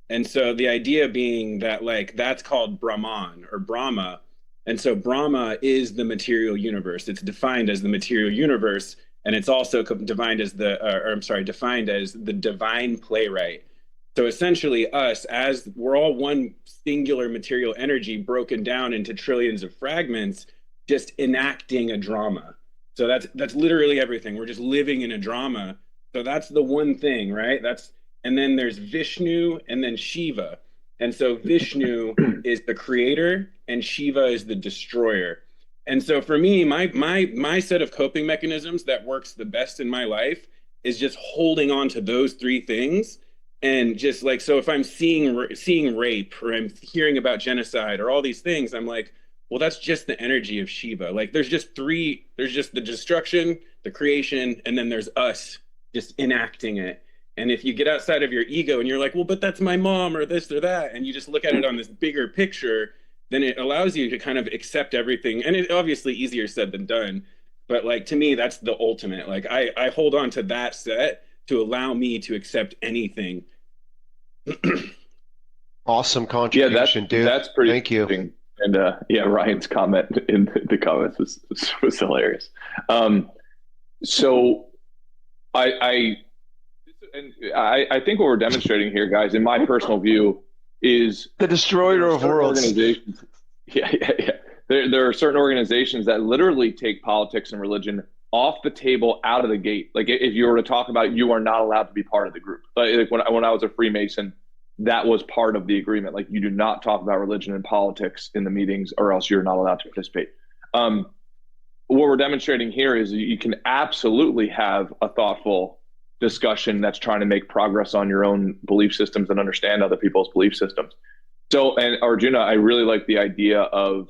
And so the idea being that like that's called Brahman or Brahma. And so Brahma is the material universe. It's defined as the material universe, and it's also defined as defined as the divine playwright. So essentially, us as we're all one singular material energy broken down into trillions of fragments, just enacting a drama. So that's literally everything. We're just living in a drama. So that's the one thing, right? And then there's Vishnu and then Shiva. And so Vishnu is the creator and Shiva is the destroyer. And so for me, my set of coping mechanisms that works the best in my life is just holding on to those three things. And just like, so if I'm seeing rape or I'm hearing about genocide or all these things, I'm like, well, that's just the energy of Shiva. Like there's just the destruction, the creation, and then there's us just enacting it. And if you get outside of your ego and you're like, well, but that's my mom or this or that, and you just look at it on this bigger picture, then it allows you to kind of accept everything. And it's obviously easier said than done. But like to me, that's the ultimate. Like I hold on to that set to allow me to accept anything. Awesome Yeah, contribution, dude. that's pretty Thank you. interesting. And yeah, Ryan's comment in the comments was hilarious. So I think what we're demonstrating here, guys, in my personal view, is The destroyer of worlds. organizations. Yeah. There are certain organizations that literally take politics and religion off the table out of the gate. Like if you were to talk about it, you are not allowed to be part of the group. Like when I was a Freemason, that was part of the agreement. Like you do not talk about religion and politics in the meetings, or else you're not allowed to participate. What we're demonstrating here is you can absolutely have a thoughtful discussion that's trying to make progress on your own belief systems and understand other people's belief systems. So, and Arjuna, I really like the idea of,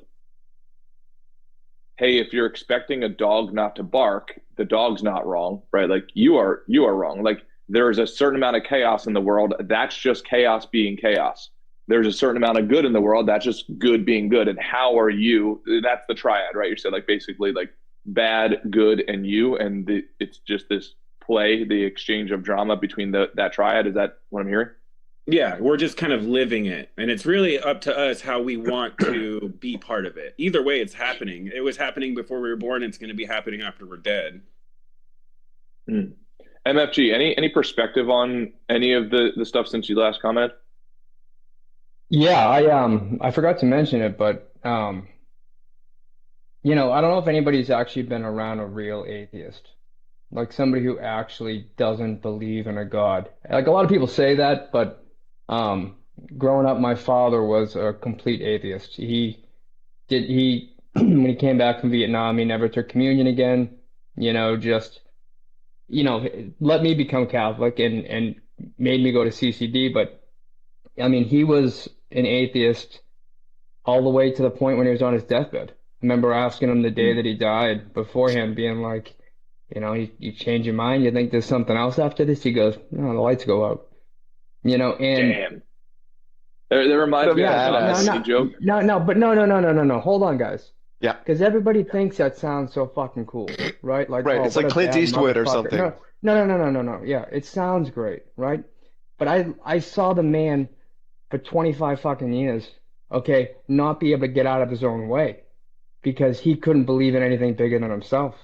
hey, if you're expecting a dog not to bark, the dog's not wrong, right? Like you are wrong. Like there's a certain amount of chaos in the world. That's just chaos being chaos. There's a certain amount of good in the world. That's just good being good. And how are you? That's the triad, right? You said like basically like bad, good, and you. And it's just this play, the exchange of drama between that triad. Is that what I'm hearing? Yeah, we're just kind of living it. And it's really up to us how we want to be part of it. Either way, it's happening. It was happening before we were born. It's going to be happening after we're dead. MFG, any perspective on any of the stuff since you last commented? Yeah, I forgot to mention it, but I don't know if anybody's actually been around a real atheist, like somebody who actually doesn't believe in a God. Like a lot of people say that, but growing up, my father was a complete atheist. He when he came back from Vietnam, he never took communion again. Just let me become Catholic and made me go to CCD. But I mean, he was an atheist all the way to the point when he was on his deathbed. I remember asking him the day that he died beforehand, being like, you change your mind, you think there's something else after this? He goes, no, the lights go out. And Damn. That reminds me of a joke. No. Hold on, guys. Yeah. Because everybody thinks that sounds so fucking cool, right? Like, Right. oh, It's what like a Clint bad Eastwood or motherfucker. something. No. Yeah, it sounds great, right? But I saw the man for 25 fucking years, okay, not be able to get out of his own way because he couldn't believe in anything bigger than himself.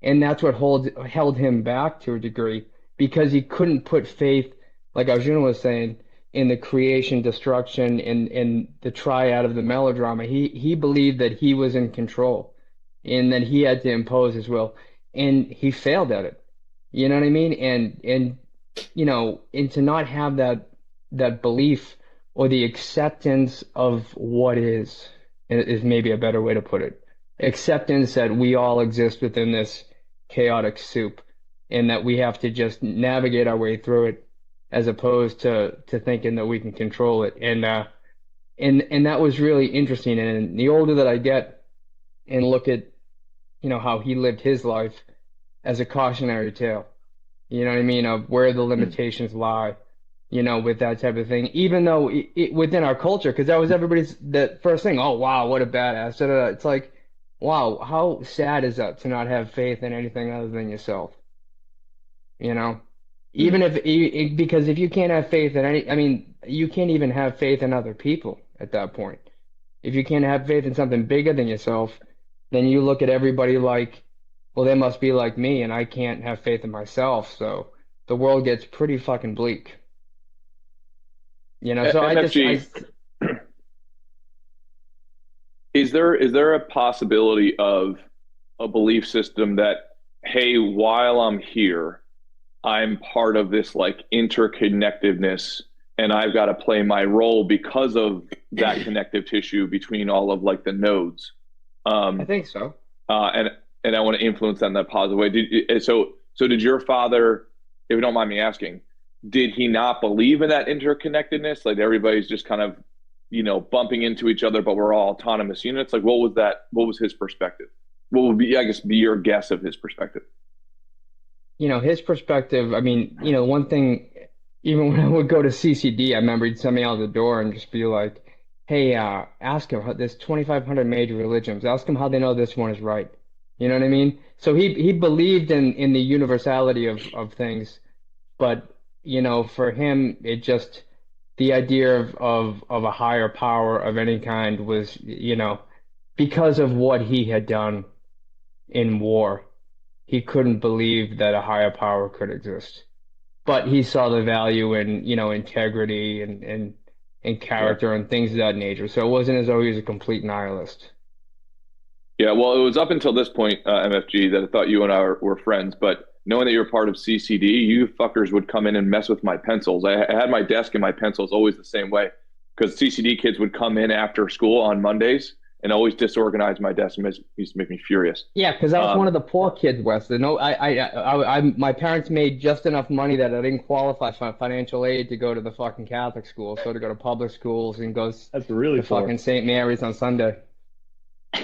And that's what held him back to a degree because he couldn't put faith, like Arjuna was saying, in the creation, destruction, in the triad of the melodrama. He believed that he was in control and that he had to impose his will. And he failed at it. You know what I mean? And and to not have that belief or the acceptance of what is maybe a better way to put it. Acceptance that we all exist within this chaotic soup and that we have to just navigate our way through it as opposed to thinking that we can control it. And that was really interesting. And the older that I get and look at, how he lived his life as a cautionary tale, you know what I mean, of where the limitations lie, with that type of thing, even though within our culture, because that was everybody's the first thing. Oh, wow, what a badass. Da, da, da. It's like, wow, how sad is that to not have faith in anything other than yourself? You know, even because if you can't have faith in I mean, you can't even have faith in other people at that point. If you can't have faith in something bigger than yourself, then you look at everybody like, well, they must be like me, and I can't have faith in myself. So the world gets pretty fucking bleak. So MFG, is there a possibility of a belief system that, hey, while I'm here, I'm part of this like interconnectedness, and I've got to play my role because of that connective tissue between all of like the nodes. I think so. And I want to influence that in that positive way. So did your father, if you don't mind me asking, did he not believe in that interconnectedness? Like everybody's just kind of, bumping into each other, but we're all autonomous units. Like what was that? What was his perspective? What would be, I guess, be your guess of his perspective? His perspective, I mean, one thing, even when I would go to CCD, I remember he'd send me out the door and just be like, hey, ask him, there's 2,500 major religions. Ask him how they know this one is right. You know what I mean? So he believed in the universality of things, but, for him, it just, the idea of a higher power of any kind was, because of what he had done in war, he couldn't believe that a higher power could exist. But he saw the value in, integrity and character and things of that nature. So it wasn't as though he was a complete nihilist. Yeah, well, it was up until this point, MFG, that I thought you and I were friends. But knowing that you're part of CCD, you fuckers would come in and mess with my pencils. I had my desk and my pencils always the same way because CCD kids would come in after school on Mondays and always disorganize my desk and used to make me furious. Yeah, because I was one of the poor kids, Wesley. No, my parents made just enough money that I didn't qualify for financial aid to go to the fucking Catholic school, so to go to public schools and go That's really to fucking St. Mary's on Sunday.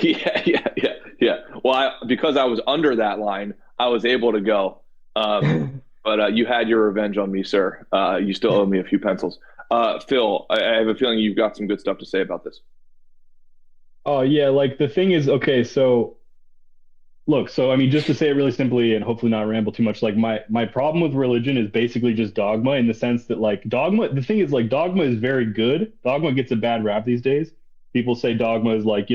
Yeah. Well, because I was under that line, I was able to go. But you had your revenge on me, sir. You still owe me a few pencils. Phil, I have a feeling you've got some good stuff to say about this. Oh yeah, like the thing is, okay, so look, so I mean, just to say it really simply and hopefully not ramble too much, like my problem with religion is basically just dogma in the sense that like dogma, the thing is like dogma is very good. Dogma gets a bad rap these days. People say dogma is like,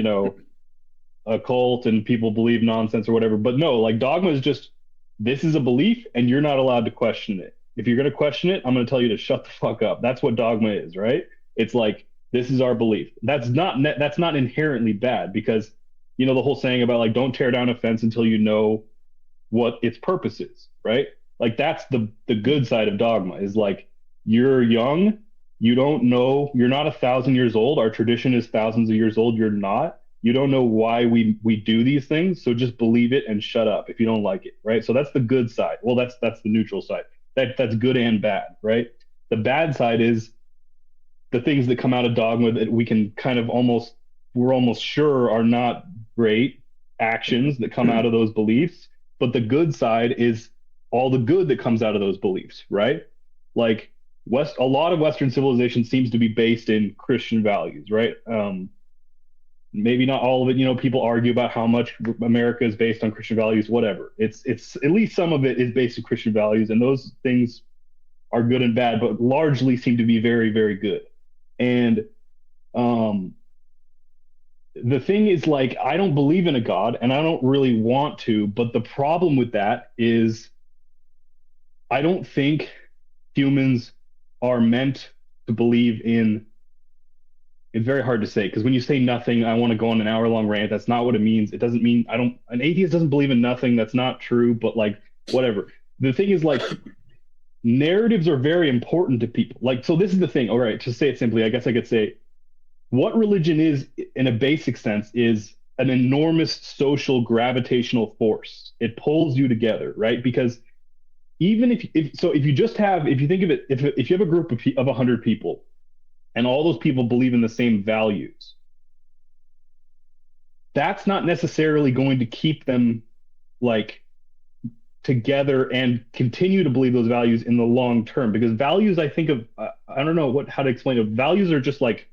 a cult and people believe nonsense or whatever. But no, like dogma is just this is a belief and you're not allowed to question it. If you're going to question it, I'm going to tell you to shut the fuck up. That's what dogma is, right? It's like this is our belief. That's not inherently bad because the whole saying about like don't tear down a fence until you know what its purpose is, right? Like that's the good side of dogma is like you're young, you don't know, you're not 1,000 years old. Our tradition is thousands of years old. You're not. You don't know why we do these things, so just believe it and shut up if you don't like it, right? So that's the good side. Well, that's the neutral side. That's good and bad, right? The bad side is the things that come out of dogma that we can kind of we're almost sure are not great actions that come out of those beliefs. But the good side is all the good that comes out of those beliefs, right? Like a lot of Western civilization seems to be based in Christian values, right? Maybe not all of it. People argue about how much America is based on Christian values, whatever. It's at least some of it is based in Christian values, and those things are good and bad, but largely seem to be very, very good. And the thing is, like, I don't believe in a God, and I don't really want to. But the problem with that is, I don't think humans are meant to believe in. It's very hard to say because when you say nothing, I want to go on an hour-long rant. That's not what it means. It doesn't mean an atheist doesn't believe in nothing. That's not true, but like whatever. the thing is like narratives are very important to people. Like, so this is the thing. All right, to say it simply, I guess I could say what religion is in a basic sense is an enormous social gravitational force. It pulls you together, right? Because even if you just have, if you think of it, if you have a group of 100 people and all those people believe in the same values, that's not necessarily going to keep them like together and continue to believe those values in the long term, because values, I think of, I don't know how to explain it. Values are just like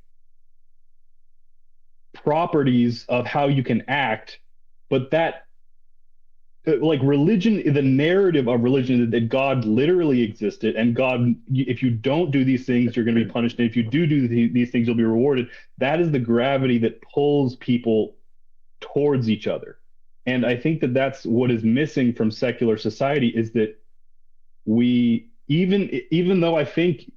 properties of how you can act, but that like religion, the narrative of religion is that God literally existed, and God, if you don't do these things, you're going to be punished, and if you do these things, you'll be rewarded. That is the gravity that pulls people towards each other. And I think that that's what is missing from secular society, is that we, even though I think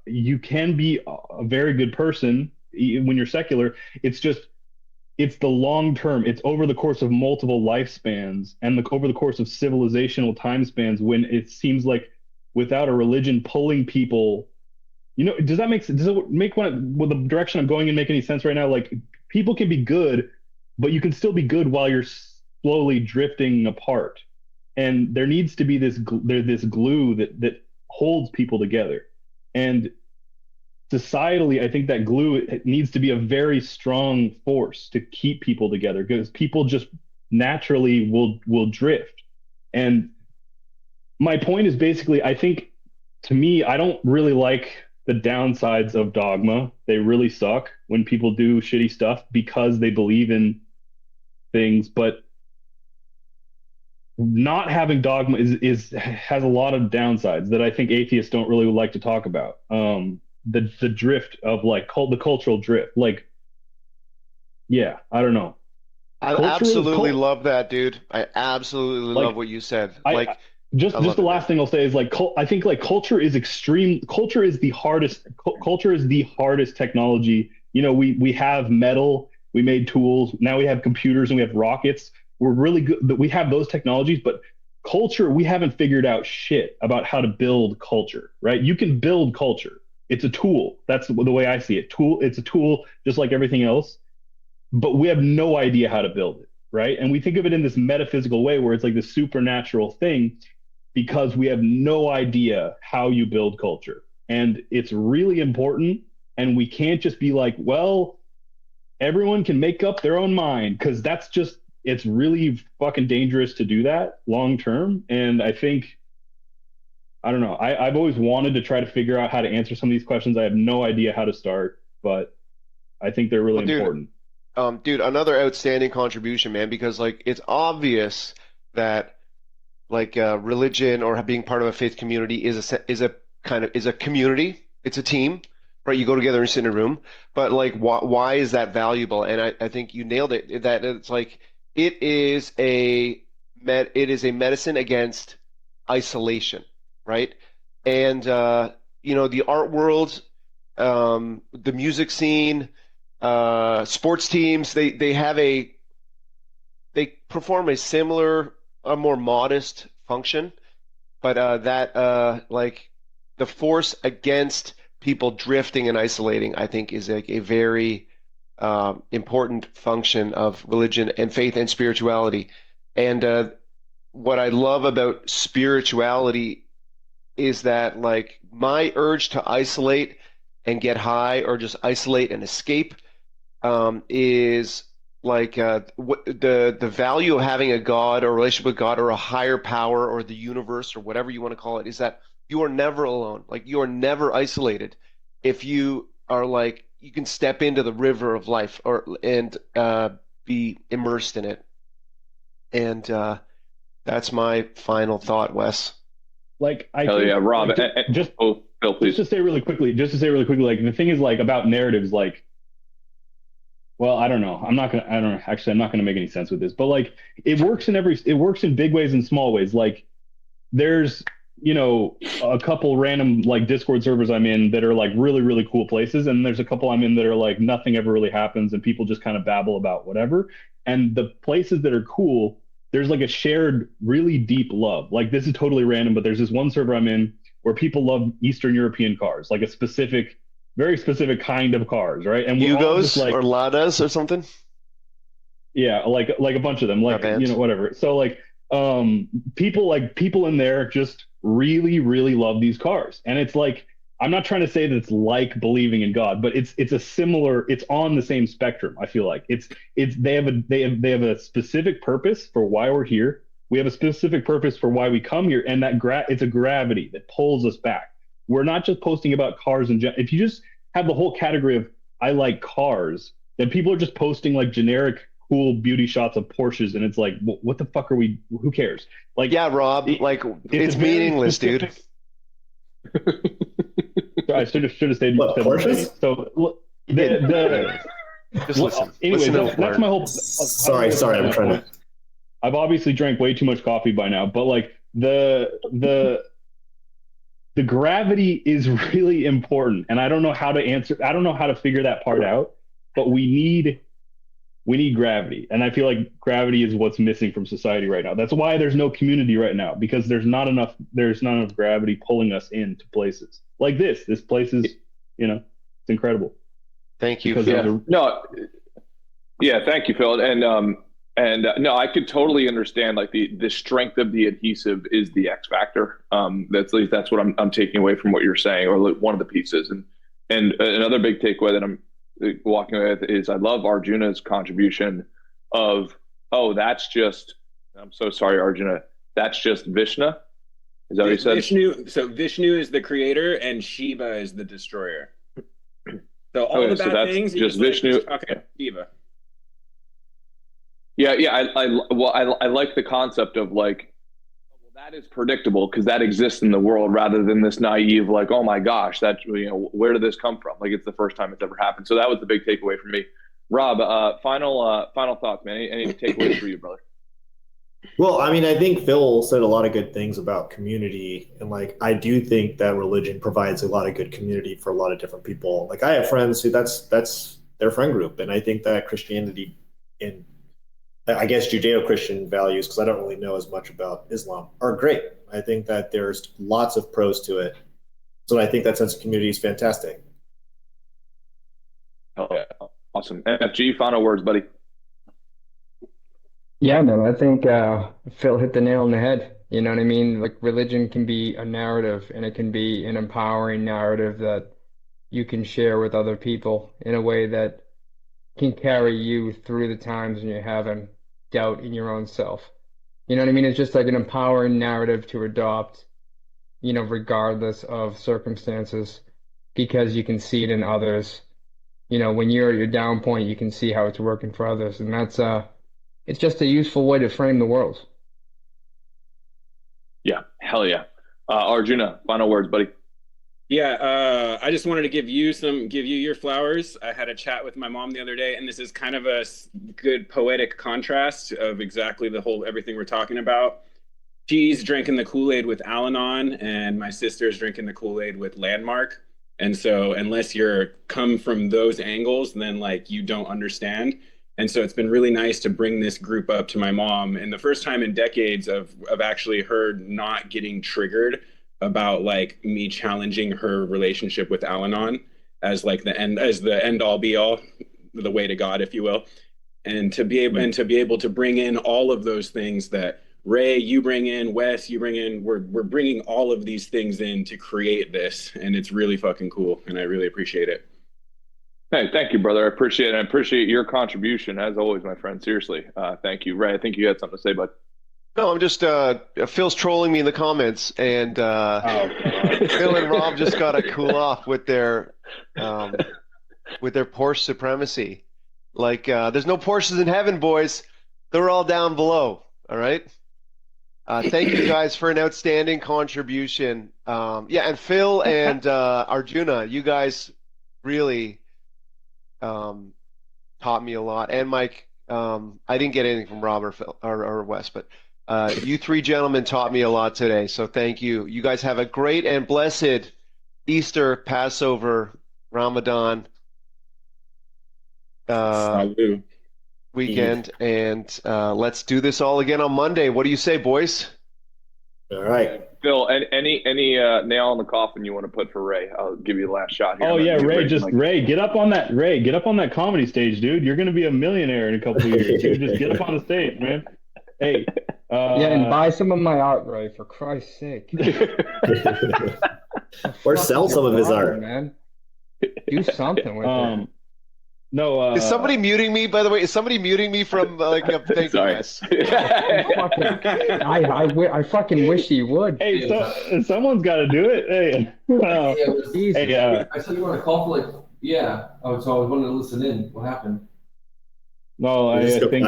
you can be a very good person when you're secular, it's the long term. It's over the course of multiple lifespans and over the course of civilizational time spans, when it seems like without a religion pulling people, does it make the direction I'm going in make any sense right now? Like, people can be good, but you can still be good while you're slowly drifting apart. And there needs to be this glue that holds people together. And societally, I think that glue, it needs to be a very strong force to keep people together, because people just naturally will drift. And my point is basically, I think, to me, I don't really like the downsides of dogma. They really suck when people do shitty stuff because they believe in things, but not having dogma has a lot of downsides that I think atheists don't really like to talk about. The drift of like the cultural drift. Like, yeah, I don't know. I absolutely love that, dude. I absolutely love what you said. Just the last thing I'll say is like, I think like culture is the hardest technology. We have metal, we made tools, now we have computers and we have rockets. We're really good, but we have those technologies, but culture, we haven't figured out shit about how to build culture, right? You can build culture. It's a tool. That's the way I see it. It's a tool just like everything else, but we have no idea how to build it, right? And we think of it in this metaphysical way where it's like this supernatural thing, because we have no idea how you build culture. And it's really important. And we can't just be like, well, everyone can make up their own mind, because it's really fucking dangerous to do that long term. And I think, I don't know, I've always wanted to try to figure out how to answer some of these questions. I have no idea how to start, but I think they're really important. Dude, another outstanding contribution, man, because like it's obvious that like religion or being part of a faith community is a community. It's a team, right? You go together and sit in a room, but like why is that valuable? And I think you nailed it. That it's like it is a medicine against isolation, right? And the art world, the music scene, sports teams, they perform a similar, a more modest function, but like the force against people drifting and isolating, I think, is like a very important function of religion and faith and spirituality. And what I love about spirituality is that like my urge to isolate and get high, or just isolate and escape, is like the value of having a God or a relationship with God or a higher power or the universe or whatever you want to call it, is that you are never alone. Like you are never isolated. If you are like, you can step into the river of life and be immersed in it. And that's my final thought, Wes. Like hell yeah, Rob. Phil, please. Just to say really quickly, like the thing is like about narratives, like, well, I don't know. I'm not gonna make any sense with this, but like it works in big ways and small ways. Like there's, a couple random like Discord servers I'm in that are like really, really cool places. And there's a couple I'm in that are like nothing ever really happens and people just kind of babble about whatever. And the places that are cool, there's like a shared, really deep love. Like this is totally random, but there's this one server I'm in where people love Eastern European cars, like a specific, very specific kind of cars, right? And we're all just Yugos like, or Ladas or something. yeah, like a bunch of them, like whatever. So people in there just really, really love these cars, and it's like I'm not trying to say that it's like believing in God, but it's a similar, it's on the same spectrum. I feel like it's they have a specific purpose for why we're here. We have a specific purpose for why we come here, and it's a gravity that pulls us back. We're not just posting about cars and if you just have the whole category of I like cars, then people are just posting like generic cool beauty shots of Porsches, and it's like, what the fuck are we? Who cares? Like, yeah, Rob, it's meaningless, specific... dude. I should have said Porsches. So just listen. Anyways, that's my whole. Sorry, I'm trying to. I've obviously drank way too much coffee by now, but like the gravity is really important, and I don't know how to answer. I don't know how to figure that part out, but we need gravity, and I feel like gravity is what's missing from society right now. That's why there's no community right now, because there's not enough gravity pulling us into places like this. This place is, it's incredible. Thank you. Thank you, Phil. And no, I could totally understand like the strength of the adhesive is the X factor. That's at least that's what I'm taking away from what you're saying, or one of the pieces. And another big takeaway that I'm walking away with is I love Arjuna's contribution of, that's just, I'm so sorry, Arjuna, that's just Vishnu. Is that what he said? Vishnu. So Vishnu is the creator and Shiva is the destroyer. So all the bad things, just Vishnu. Okay, Shiva. Yeah. I like the concept of like, well, that is predictable because that exists in the world, rather than this naive like, oh my gosh, that where did this come from? Like it's the first time it's ever happened. So that was the big takeaway for me. Rob, final thoughts, man. Any takeaways for you, brother? Well, I mean, I think Phil said a lot of good things about community, and like I do think that religion provides a lot of good community for a lot of different people. Like I have friends who that's their friend group, and I think that Christianity and I guess Judeo-Christian values, because I don't really know as much about Islam, are great. I think that there's lots of pros to it. So I think that sense of community is fantastic. Oh, yeah. Awesome. FG, final words, buddy. Yeah, man, I think Phil hit the nail on the head. You know what I mean? Like religion can be a narrative, and it can be an empowering narrative that you can share with other people in a way that can carry you through the times when you're having doubt in your own self. You know what I mean? It's just like an empowering narrative to adopt, regardless of circumstances, because you can see it in others. When you're at your down point, you can see how it's working for others. And that's it's just a useful way to frame the world. Yeah, hell yeah. Arjuna, final words, buddy. Yeah, I just wanted to give you your flowers. I had a chat with my mom the other day, and this is kind of a good poetic contrast of exactly everything we're talking about. She's drinking the Kool-Aid with Al-Anon, and my sister's drinking the Kool-Aid with Landmark. And so unless you're come from those angles, then like you don't understand. And so it's been really nice to bring this group up to my mom. And the first time in decades of actually her not getting triggered about like me challenging her relationship with Al-Anon as like the end all be all, the way to God, if you will. And to be able to bring in all of those things that Ray, you bring in, Wes, you bring in, we're bringing all of these things in to create this. And it's really fucking cool. And I really appreciate it. Hey, thank you, brother. I appreciate it. I appreciate your contribution as always, my friend. Seriously. Thank you. Ray, I think you had something to say, bud. No, I'm just Phil's trolling me in the comments, and Phil and Rob just got to cool off with their Porsche supremacy. Like there's no Porsches in heaven, boys. They're all down below. All right. Thank you guys for an outstanding contribution. And Phil and Arjuna, you guys really taught me a lot. And Mike, I didn't get anything from Rob or Phil or Wes, but you three gentlemen taught me a lot today. So thank you. You guys have a great and blessed Easter, Passover, Ramadan. Salud. weekend, and let's do this all again on Monday. What do you say, boys? All right. Phil, any nail in the coffin you want to put for Ray? I'll give you the last shot here. Oh yeah, Ray, get up on that comedy stage, dude. You're gonna be a millionaire in a couple of years. Dude. Just get up on the stage, man. Hey. Yeah, and buy some of my art, Ray, for Christ's sake. Or sell some of his art, man. Do something with it. No. Is somebody muting me? By the way, is somebody muting me from thank you guys? I fucking wish he would. Hey, so someone's got to do it. Hey, I said you want to call for Oh, so I was wanting to listen in. What happened? No, I think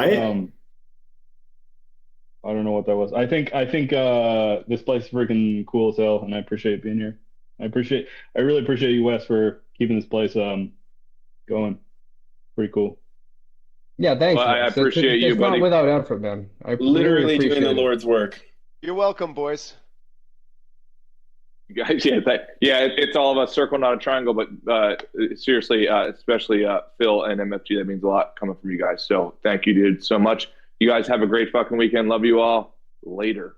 I don't know what that was. I think this place is freaking cool as hell, and I appreciate being here. I really appreciate you, Wes, for keeping this place going. Pretty cool. Yeah, thanks. Well, I appreciate you, it's buddy. Not without effort, man. I Literally really doing the it. Lord's work. You're welcome, boys. You guys, it's all of us circle, not a triangle. But seriously, especially Phil and MFG, that means a lot coming from you guys. So thank you, dude, so much. You guys have a great fucking weekend. Love you all. Later.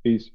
Peace.